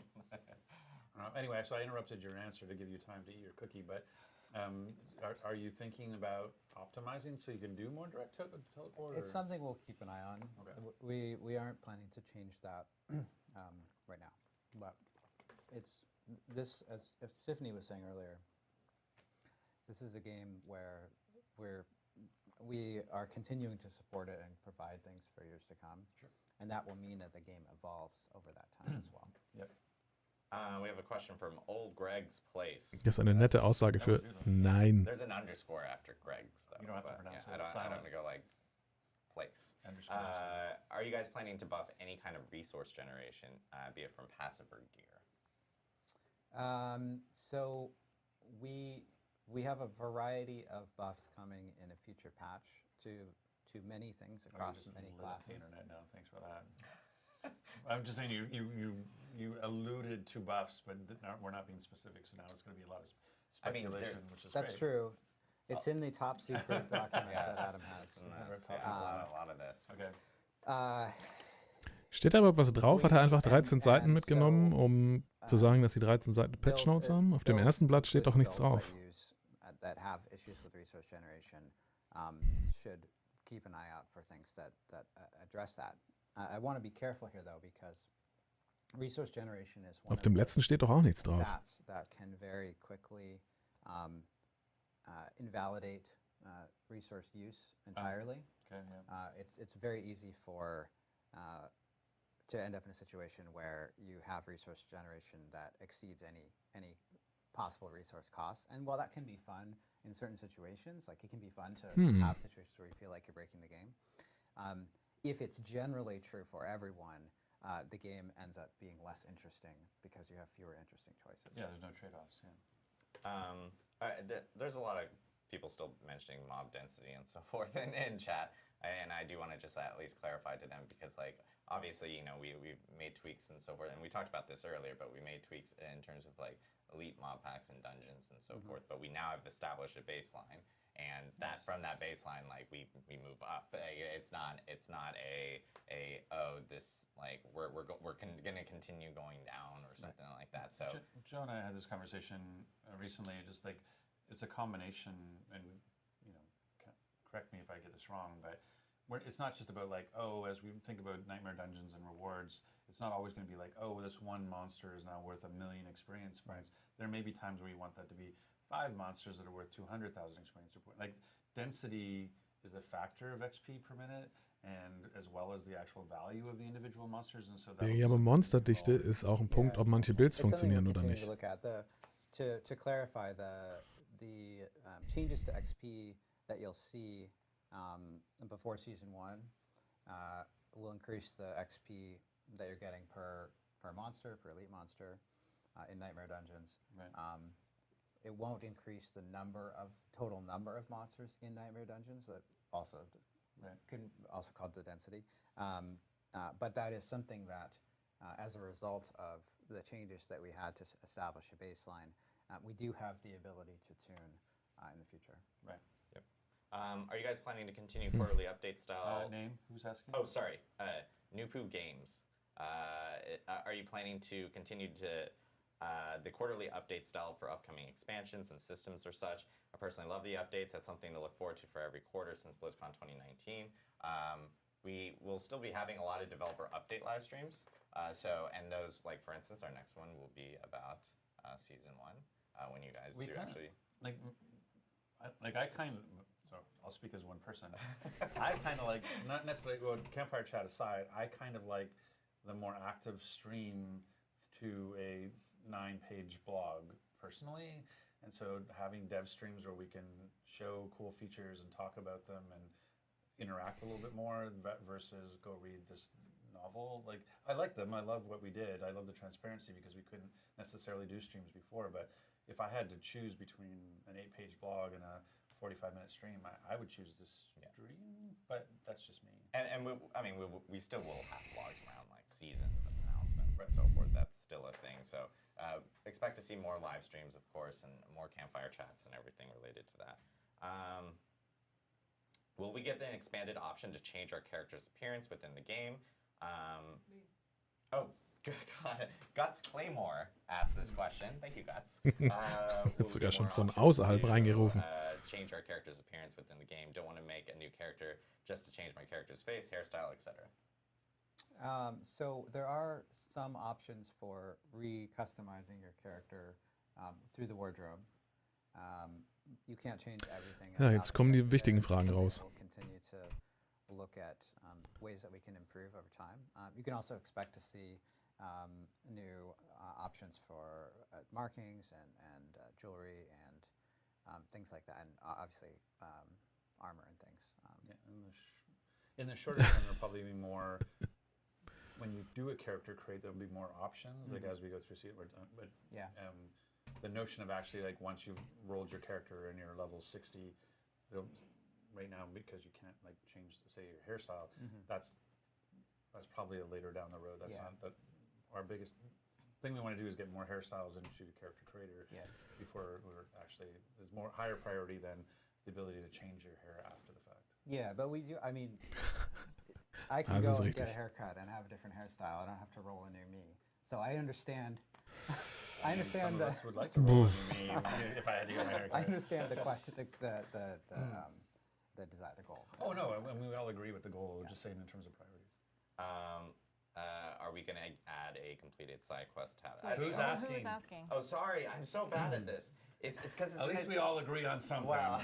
Anyway, so I interrupted your answer to give you time to eat your cookie, but are you thinking about optimizing so you can do more direct teleport? It's something we'll keep an eye on. Okay. We aren't planning to change that right now, but it's this, as Tiffany was saying earlier, this is a game where we are continuing to support it and provide things for years to come. Sure. And that will mean that the game evolves over that time as well. Yep. We have a question from Old Greg's Place. Das ist eine nette Aussage für Nein. There's an underscore after Greg's, though. You don't have to but, pronounce yeah, it. I don't want to go like place. Underscore. Are you guys planning to buff any kind of resource generation, be it from passive or gear? So we have a variety of buffs coming in a future patch to many things across many lit up classes. the internet now. Thanks for that. I'm just saying you alluded to buffs, but we're not being specific. So now it's going to be a lot of speculation, which is That's great. true. It's in the top secret document that Adam has. A lot of this. Okay. Steht da überhaupt was drauf? Hat er einfach 13 Seiten mitgenommen, um zu sagen, dass die 13 Seiten Patch Notes haben? Auf dem ersten Blatt steht doch nichts drauf. That have issues with resource generation should keep an eye out for things that address that. I want to be careful here though, because resource generation is one Auf dem letzten steht doch auch nichts drauf. stats that can very quickly invalidate resource use entirely. Okay. Yeah. It's very easy to end up in a situation where you have resource generation that exceeds any possible resource costs. And while that can be fun in certain situations, like it can be fun to have situations where you feel like you're breaking the game, if it's generally true for everyone, the game ends up being less interesting because you have fewer interesting choices. Yeah, there's no trade-offs. Yeah. There's a lot of people still mentioning mob density and so forth in chat. And I do want to just at least clarify to them because, like, obviously, you know, we've made tweaks and so forth, and we talked about this earlier, but we made tweaks in terms of like elite mob packs and dungeons and so forth. But we now have established a baseline, and that from that baseline, like we move up. It's not a oh, this like we're gonna continue going down or something like that. So Joe and I had this conversation recently. Just like it's a combination, and you know, correct me if I get this wrong, but it's not just about like, oh, as we think about Nightmare Dungeons and rewards, it's not always going to be like, oh, this one monster is now worth 1 million experience points. There may be times where you want that to be 5 monsters that are worth 200,000 experience points. Like density is a factor of XP per minute, and as well as the actual value of the individual monsters. And so that Ja, aber Monsterdichte ist auch ein Punkt, ob manche Builds It's something funktionieren we'll oder continue nicht. to look at. To clarify, the changes to XP that you'll see before Season 1 will increase the XP that you're getting per monster, per elite monster in Nightmare Dungeons. Right. It won't increase the total number of monsters in Nightmare Dungeons. That also can also called the density. But that is something that, as a result of the changes that we had to establish a baseline, we do have the ability to tune in the future. Right. Yep. Are you guys planning to continue quarterly update style? Name? Who's asking? Oh, sorry. Nupu Games. Are you planning to continue to the quarterly update style for upcoming expansions and systems or such? I personally love the updates. That's something to look forward to for every quarter since BlizzCon 2019. We will still be having a lot of developer update live streams. And those, like for instance, our next one will be about Season 1 when you guys do actually. I kind of. So I'll speak as one person. I kind of like, not necessarily, well, Campfire Chat aside, I kind of like the more active stream to a 9-page blog personally. And so having dev streams where we can show cool features and talk about them and interact a little bit more versus go read this novel. Like, I like them. I love what we did. I love the transparency because we couldn't necessarily do streams before. But if I had to choose between an 8-page blog and a 45-minute stream, I would choose this stream, but that's just me. And we still will have blogs around like seasons and announcements and so forth. That's still a thing. So expect to see more live streams, of course, and more campfire chats and everything related to that. Will we get an expanded option to change our character's appearance within the game? Oh, Guts Claymore asked this question. Thank you, Guts. Jetzt sogar schon von außerhalb reingerufen. Change our character's appearance within the game. Don't want to make a new character just to change my character's face, hairstyle, etc. So there are some options for re-customizing your character through the wardrobe. You can't change everything. Ja, jetzt kommen die wichtigen Fragen raus. We'll continue to look at ways that we can improve over time. You can also expect to see new options for markings and jewelry and things like that, and obviously armor and things. In the shorter term, there'll probably be more. When you do a character create, there'll be more options. Like as we go through, but the notion of actually like once you've rolled your character and you're level 60, right now because you can't like change, say, your hairstyle. That's probably a later down the road. That's not our biggest thing. We want to do is get more hairstyles into Character Creator before we're actually is more higher priority than the ability to change your hair after the fact. Yeah, but we do. I mean, I can go and get a haircut and have a different hairstyle. I don't have to roll a new me. So I understand. I understand Some of us would like to roll a new me if I had to get my haircut. I understand the question, the desire, the goal. Oh no, and we all agree with the goal. We're just saying in terms of priorities. Are we going to add a completed side quest tab? Who's asking? Who's asking? Oh, sorry, I'm so bad at this. It's because at least we all agree on something. Well,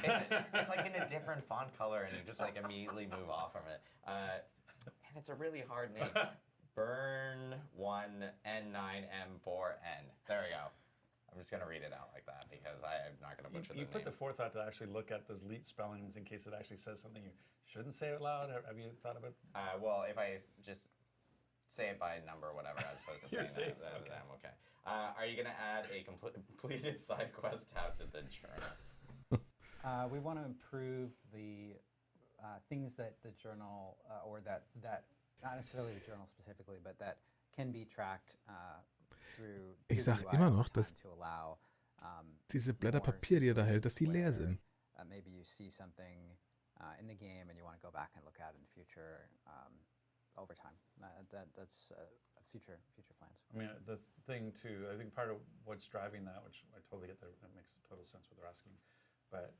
it's like in a different font color, and you just like immediately move off from it. And it's a really hard name. Burn 1 N9 M4N. There we go. I'm just going to read it out like that because I'm not going to butcher the name. You put the forethought to actually look at those elite spellings in case it actually says something you shouldn't say out loud. Have you thought about it? Well, if I just say it by number or whatever as opposed to saying that, okay. I'm okay. Are you going to add a completed side quest tab to the journal? We want to improve the things that the journal or that not necessarily the journal specifically, but that can be tracked through. Ich the sag UI immer over noch, time dass to allow, diese Blätter more Papier, die ihr da situations hält, dass die leer where, sind. Maybe you see something in the game and you want to go back and look at it in the future over time. That's future plans. I mean, the thing too, I think part of what's driving that, which I totally get, that makes total sense what they're asking, but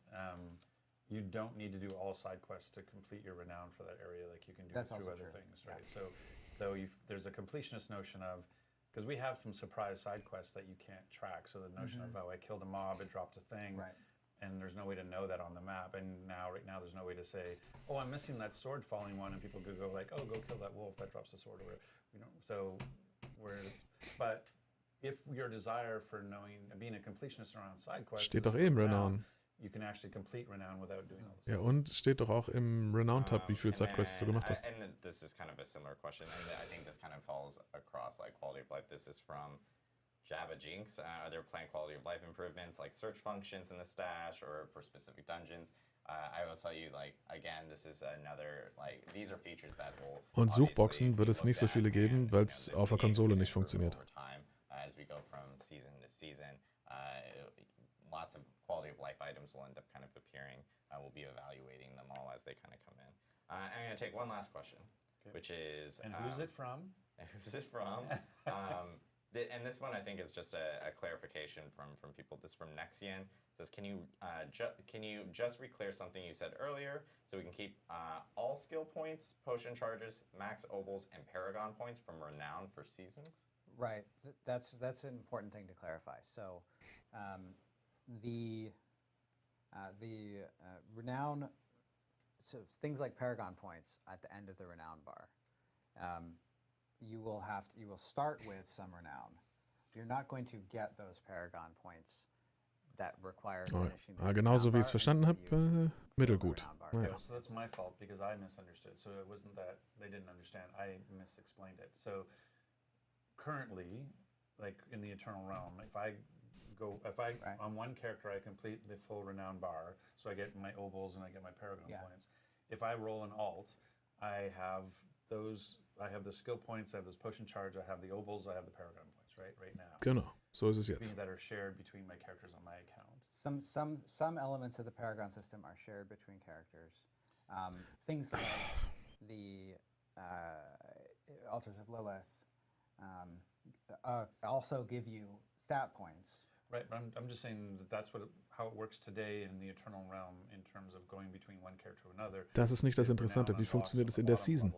you don't need to do all side quests to complete your renown for that area. Like you can do That's it through also other true. things, right? So though there's a completionist notion of, because we have some surprise side quests that you can't track. So the notion of, oh, I killed a mob, it dropped a thing. Right. And there's no way to know that on the map. And right now, there's no way to say, oh, I'm missing that sword falling one, and people could go like, oh, go kill that wolf that drops the sword, or whatever. So but if your desire for being a completionist around side quests, Steht doch eh im Renown. you can actually complete renown without doing all this. Ja, und steht doch auch im Renown-Tab, wie viel Sidequests du gemacht hast. And then this is kind of a similar question, and I think this kind of falls across like quality of life. This is from Java Jinx. Are there planned quality of life improvements like search functions in the stash or for specific dungeons? I will tell you, like, again, this is another, like, these are features that will Und Suchboxen wird es nicht so viele geben, weil es auf der Konsole nicht funktioniert. Over time, as we go from season to season, lots of quality of life items will end up kind of appearing. We'll be evaluating them all as they kind of come in. I'm going to take one last question, which is... And who's it from? And who's it from? And this one I think is just a clarification from people. This is from Nexian. It says, can you just re-clear something you said earlier so we can keep all skill points, potion charges, max obels, and paragon points from renown for seasons? Right. That's an important thing to clarify. So the renown, so things like paragon points at the end of the renown bar. You will start with some renown. You're not going to get those paragon points that require finishing the genauso renown wie ich es bar verstanden until habe, you fill the mittelgut. renown bar. Ja. So that's my fault because I misunderstood. So it wasn't that they didn't understand. I misexplained it. So currently, like in the Eternal Realm, if I on one character I complete the full renown bar, so I get my obels and I get my paragon points. If I roll an alt, I have those. I have the skill points. I have this potion charge. I have the obels. I have the paragon points. Right now. Genau, so ist es jetzt. That are shared between my characters on my account. Some elements of the paragon system are shared between characters. Things like the Altars of Lilith also give you stat points. Right, but I'm just saying that that's how it works today in the Eternal Realm in terms of going between one character to another. Das ist nicht das Interessante. Wie funktioniert es in der Season?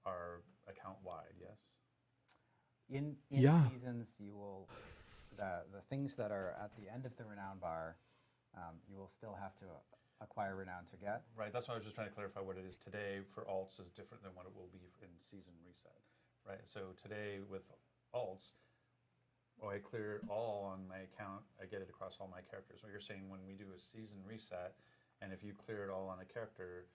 Are account wide, yes. In seasons, you will the things that are at the end of the renown bar, you will still have to acquire renown to get. Right, that's why I was just trying to clarify what it is today for alts is different than what it will be in season reset. Right, so today with alts, I clear all on my account, I get it across all my characters. So you're saying when we do a season reset, and if you clear it all on a character,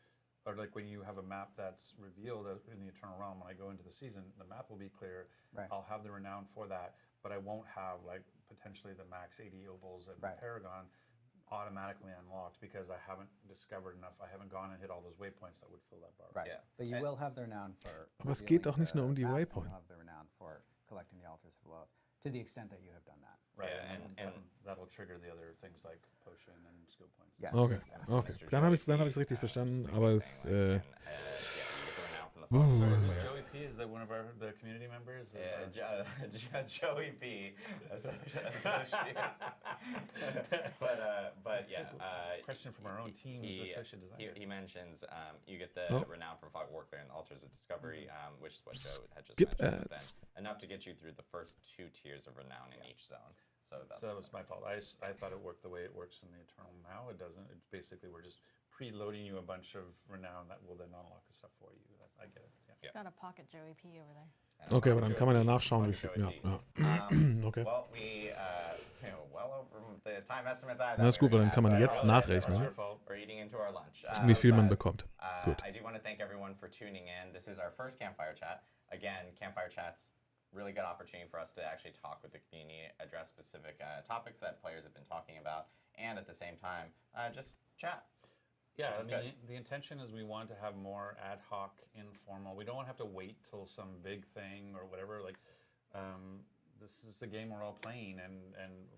or like when you have a map that's revealed in the Eternal Realm, when I go into the season, the map will be clear. Right. I'll have the renown for that, but I won't have like potentially the max 80 obels and Paragon automatically unlocked because I haven't discovered enough. I haven't gone and hit all those waypoints that would fill that bar. Right. Yeah. But you will have the renown for. Aber es geht doch nicht nur um die Waypoint. You'll have the renown for collecting the Altars of Lilith to the extent that you have done that. Right, Yeah, and that'll trigger the other things like potion and skill points. Yes. Okay, okay. Dann habe ich es richtig verstanden, aber es... Joey P, is that one of the community members? Joey P. but yeah. Question from our own team as associate designer. He mentions you get the renown from Fog Warclear and the Altars of Discovery, which is what Joe had just mentioned. But then enough to get you through the first 2 tiers of renown in each zone. So that was my fault. I thought it worked the way it works in the Eternal. Now it doesn't. It's basically we're just preloading you a bunch of renown that will then unlock the stuff for you. I get it. Yeah. Got a pocket Joey P over there. Okay, aber dann kann man ja nachschauen, wie viel... Ja. Okay. Well, we well over the time estimate that. Das ist gut, weil dann kann man jetzt nachrechnen, We're eating into our lunch. wie viel man bekommt. Gut. I do want to thank everyone for tuning in. This is our first Campfire Chat. Again, Campfire Chat's really good opportunity for us to actually talk with the community, address specific topics that players have been talking about, and at the same time, just chat. Yeah, which is I mean, good. the intention is we want to have more ad hoc, informal. We don't want to have to wait till some big thing or whatever. Like, this is a game we're all playing and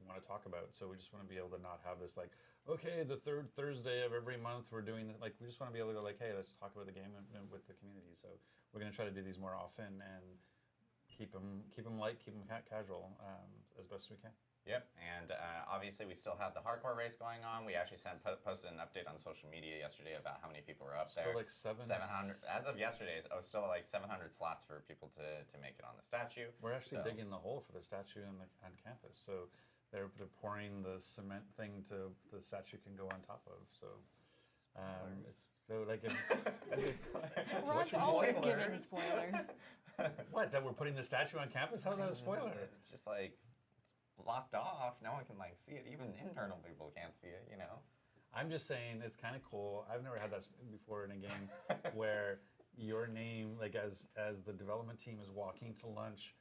want to talk about. So we just want to be able to not have this like, okay, the third Thursday of every month we're doing this. Like, we just want to be able to go like, hey, let's talk about the game and with the community. So we're going to try to do these more often and keep them light, keep them casual as best we can. Yep, and obviously we still have the hardcore race going on. We actually posted an update on social media yesterday about how many people are up there. Still like 700. As of yesterday, still like 700 slots for people to make it on the statue. We're actually digging the hole for the statue on campus. So they're pouring the cement thing to the statue can go on top of. So Ron's always giving spoilers. What, that we're putting the statue on campus? How's that a spoiler? It's just like blocked off. No one can like see it. Even internal people can't see it, you know. I'm just saying it's kind of cool. I've never had that before in a game where your name, like as the development team is walking to lunch,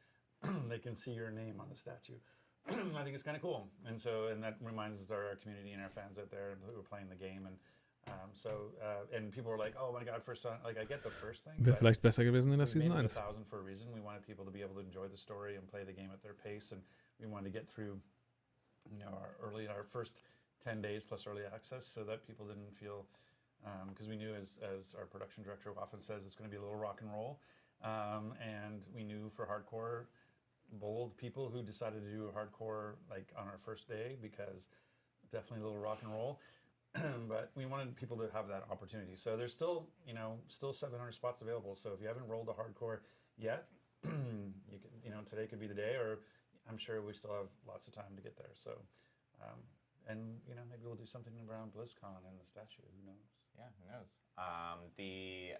they can see your name on the statue. I think it's kind of cool. And that reminds us of our community and our fans out there who are playing the game. And and people were like, oh my God, first time. Like, I get the first thing. Wäre vielleicht besser gewesen in der Season We made 1. it 1,000 for a reason. We wanted people to be able to enjoy the story and play the game at their pace. And we wanted to get through, our first 10 days plus early access so that people didn't feel, because we knew as our production director often says, it's going to be a little rock and roll. And we knew for hardcore, bold people who decided to do hardcore like on our first day, because definitely a little rock and roll. But we wanted people to have that opportunity. So there's still 700 spots available. So if you haven't rolled a hardcore yet, you can, today could be the day, or I'm sure we still have lots of time to get there. So, and maybe we'll do something around BlizzCon and the statue. Who knows? Yeah, who knows? The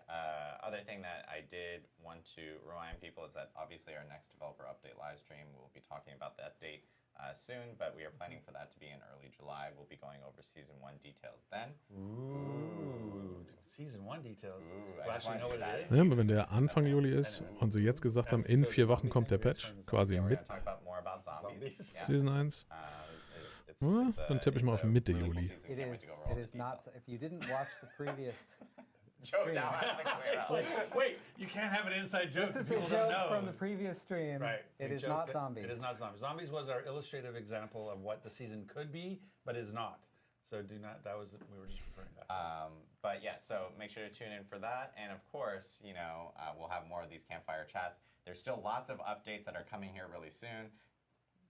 other thing that I did want to remind people is that obviously our next developer update live stream, we'll be talking about that date soon, but we are planning for that to be in early July. We'll be going over Season 1 details then. Ooh, Season 1 details. I Well, just actually, wanted know to what do it that. Ja, aber wenn der Anfang Juli ist und sie jetzt gesagt haben, in 4 Wochen kommt der Patch, quasi Yeah, we're mit going to talk about more about zombies. Yeah. Season 1, dann tippe ich mal auf Mitte Juli. It is not. If you didn't watch the previous Joe stream, now has to clear up. Wait, you can't have an inside joke. this is that a people don't joke know. from the previous stream. Right. It We is joked not that zombies. It is not zombies. Zombies was our illustrative example of what the season could be, but is not. So we were just referring to that. But yeah, so make sure to tune in for that. And of course, we'll have more of these campfire chats. There's still lots of updates that are coming here really soon.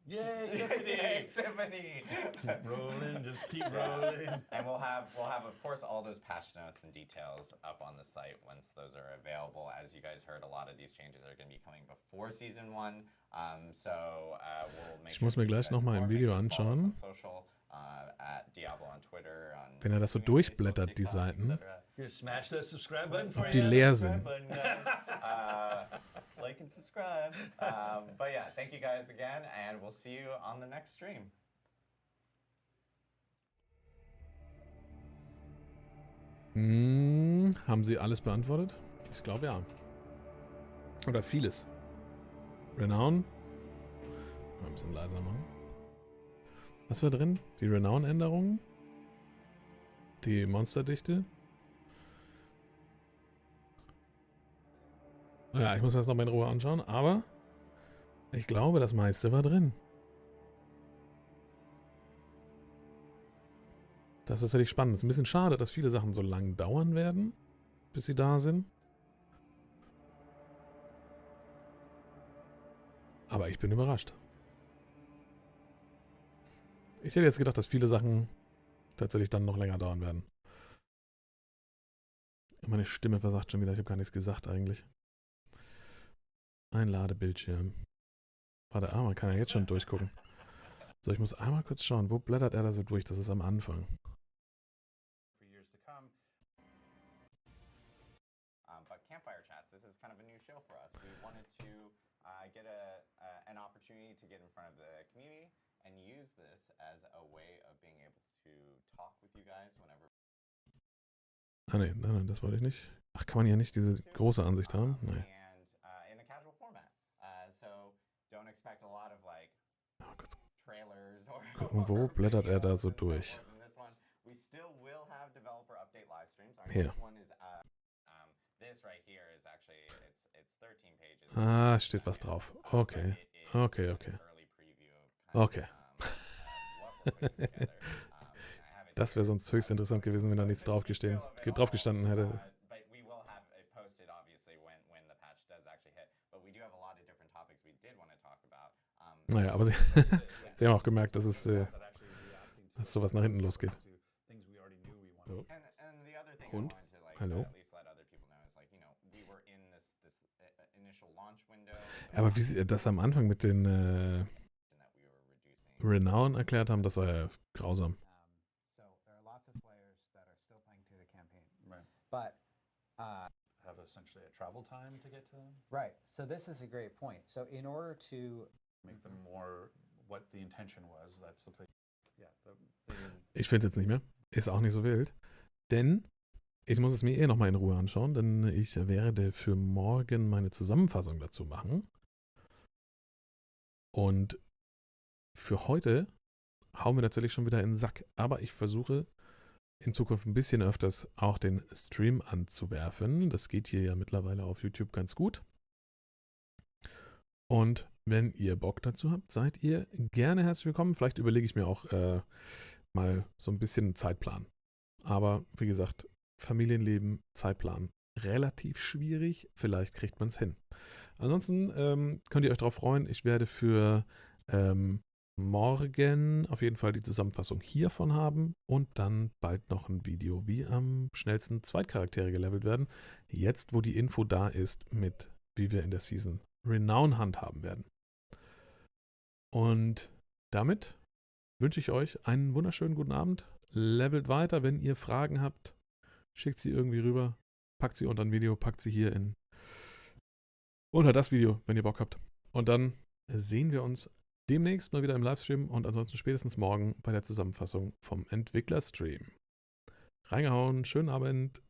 Yay, Tiffany! Yay, Tiffany! Keep rolling, just keep rolling. And we'll have of course all those patch notes and details up on the site once those are available. As you guys heard, a lot of these changes are going to be coming before Season 1. We'll make Ich muss mir gleich nochmal im Video anschauen, at Diablo on Twitter, wenn er das so durchblättert, die Seiten, You smash that subscribe button. ob die leer sind. Like and subscribe. But yeah, thank you guys again, and we'll see you on the next stream. Haben Sie alles beantwortet? Ich glaube ja. Oder vieles. Renown. Mal ein bisschen leiser machen. Was war drin? Die Renown-Änderungen? Die Monsterdichte? Ja, ich muss mir das nochmal in Ruhe anschauen, aber ich glaube, das meiste war drin. Das ist tatsächlich spannend. Es ist ein bisschen schade, dass viele Sachen so lang dauern werden, bis sie da sind. Aber ich bin überrascht. Ich hätte jetzt gedacht, dass viele Sachen tatsächlich dann noch länger dauern werden. Meine Stimme versagt schon wieder. Ich habe gar nichts gesagt eigentlich. Ein Ladebildschirm. Warte, man kann ja jetzt schon durchgucken. So, ich muss einmal kurz schauen. Wo blättert er da so durch? Das ist am Anfang. But Campfire Chats, this is kind of a new show for us. We wanted to get an opportunity to get in front of the community and use this as a way of being able to talk with you guys whenever. Ah, nee, nein, das wollte ich nicht. Ach, kann man hier nicht diese große Ansicht haben? Nein. And in a casual format. So don't expect a lot of like trailers or Gucken, wo blättert er da so durch? We still will have developer update live Hier. This right here is actually it's 13 pages. Ah, steht was drauf. Okay. Okay, okay. Okay. Das wäre sonst höchst interessant gewesen, wenn da nichts draufgestanden hätte. But we will have it posted obviously when the patch does actually hit. But we do have a lot of different topics we did want to talk about. Naja, aber Sie haben auch gemerkt, dass dass sowas nach hinten losgeht. Oh. And the other thing Hund? I wanted to like Hallo? at least let other people know is like, you know, we were in this initial launch window. Aber wie Sie das am Anfang mit den That we were reducing. Renown erklärt haben, das war ja grausam. So there are lots of players that are still playing through the campaign. Right. But Have essentially a travel time to get to them. right, so this is a great point. So in order to Make them more what the intention was. That's the place. Yeah. Ich finde es jetzt nicht mehr. Ist auch nicht so wild. Denn ich muss es mir nochmal in Ruhe anschauen, denn ich werde für morgen meine Zusammenfassung dazu machen. Und für heute hauen wir tatsächlich schon wieder in den Sack. Aber ich versuche in Zukunft ein bisschen öfters auch den Stream anzuwerfen. Das geht hier ja mittlerweile auf YouTube ganz gut. Und wenn ihr Bock dazu habt, seid ihr gerne herzlich willkommen. Vielleicht überlege ich mir auch mal so ein bisschen einen Zeitplan. Aber wie gesagt, Familienleben, Zeitplan, relativ schwierig. Vielleicht kriegt man es hin. Ansonsten könnt ihr euch darauf freuen. Ich werde für morgen auf jeden Fall die Zusammenfassung hiervon haben und dann bald noch ein Video, wie am schnellsten Zweitcharaktere gelevelt werden. Jetzt, wo die Info da ist, mit wie wir in der Season Renown handhaben werden. Und damit wünsche ich euch einen wunderschönen guten Abend. Levelt weiter, wenn ihr Fragen habt, schickt sie irgendwie rüber, packt sie unter ein Video, packt sie hier unter das Video, wenn ihr Bock habt. Und dann sehen wir uns demnächst mal wieder im Livestream und ansonsten spätestens morgen bei der Zusammenfassung vom Entwickler-Stream. Reingehauen, schönen Abend.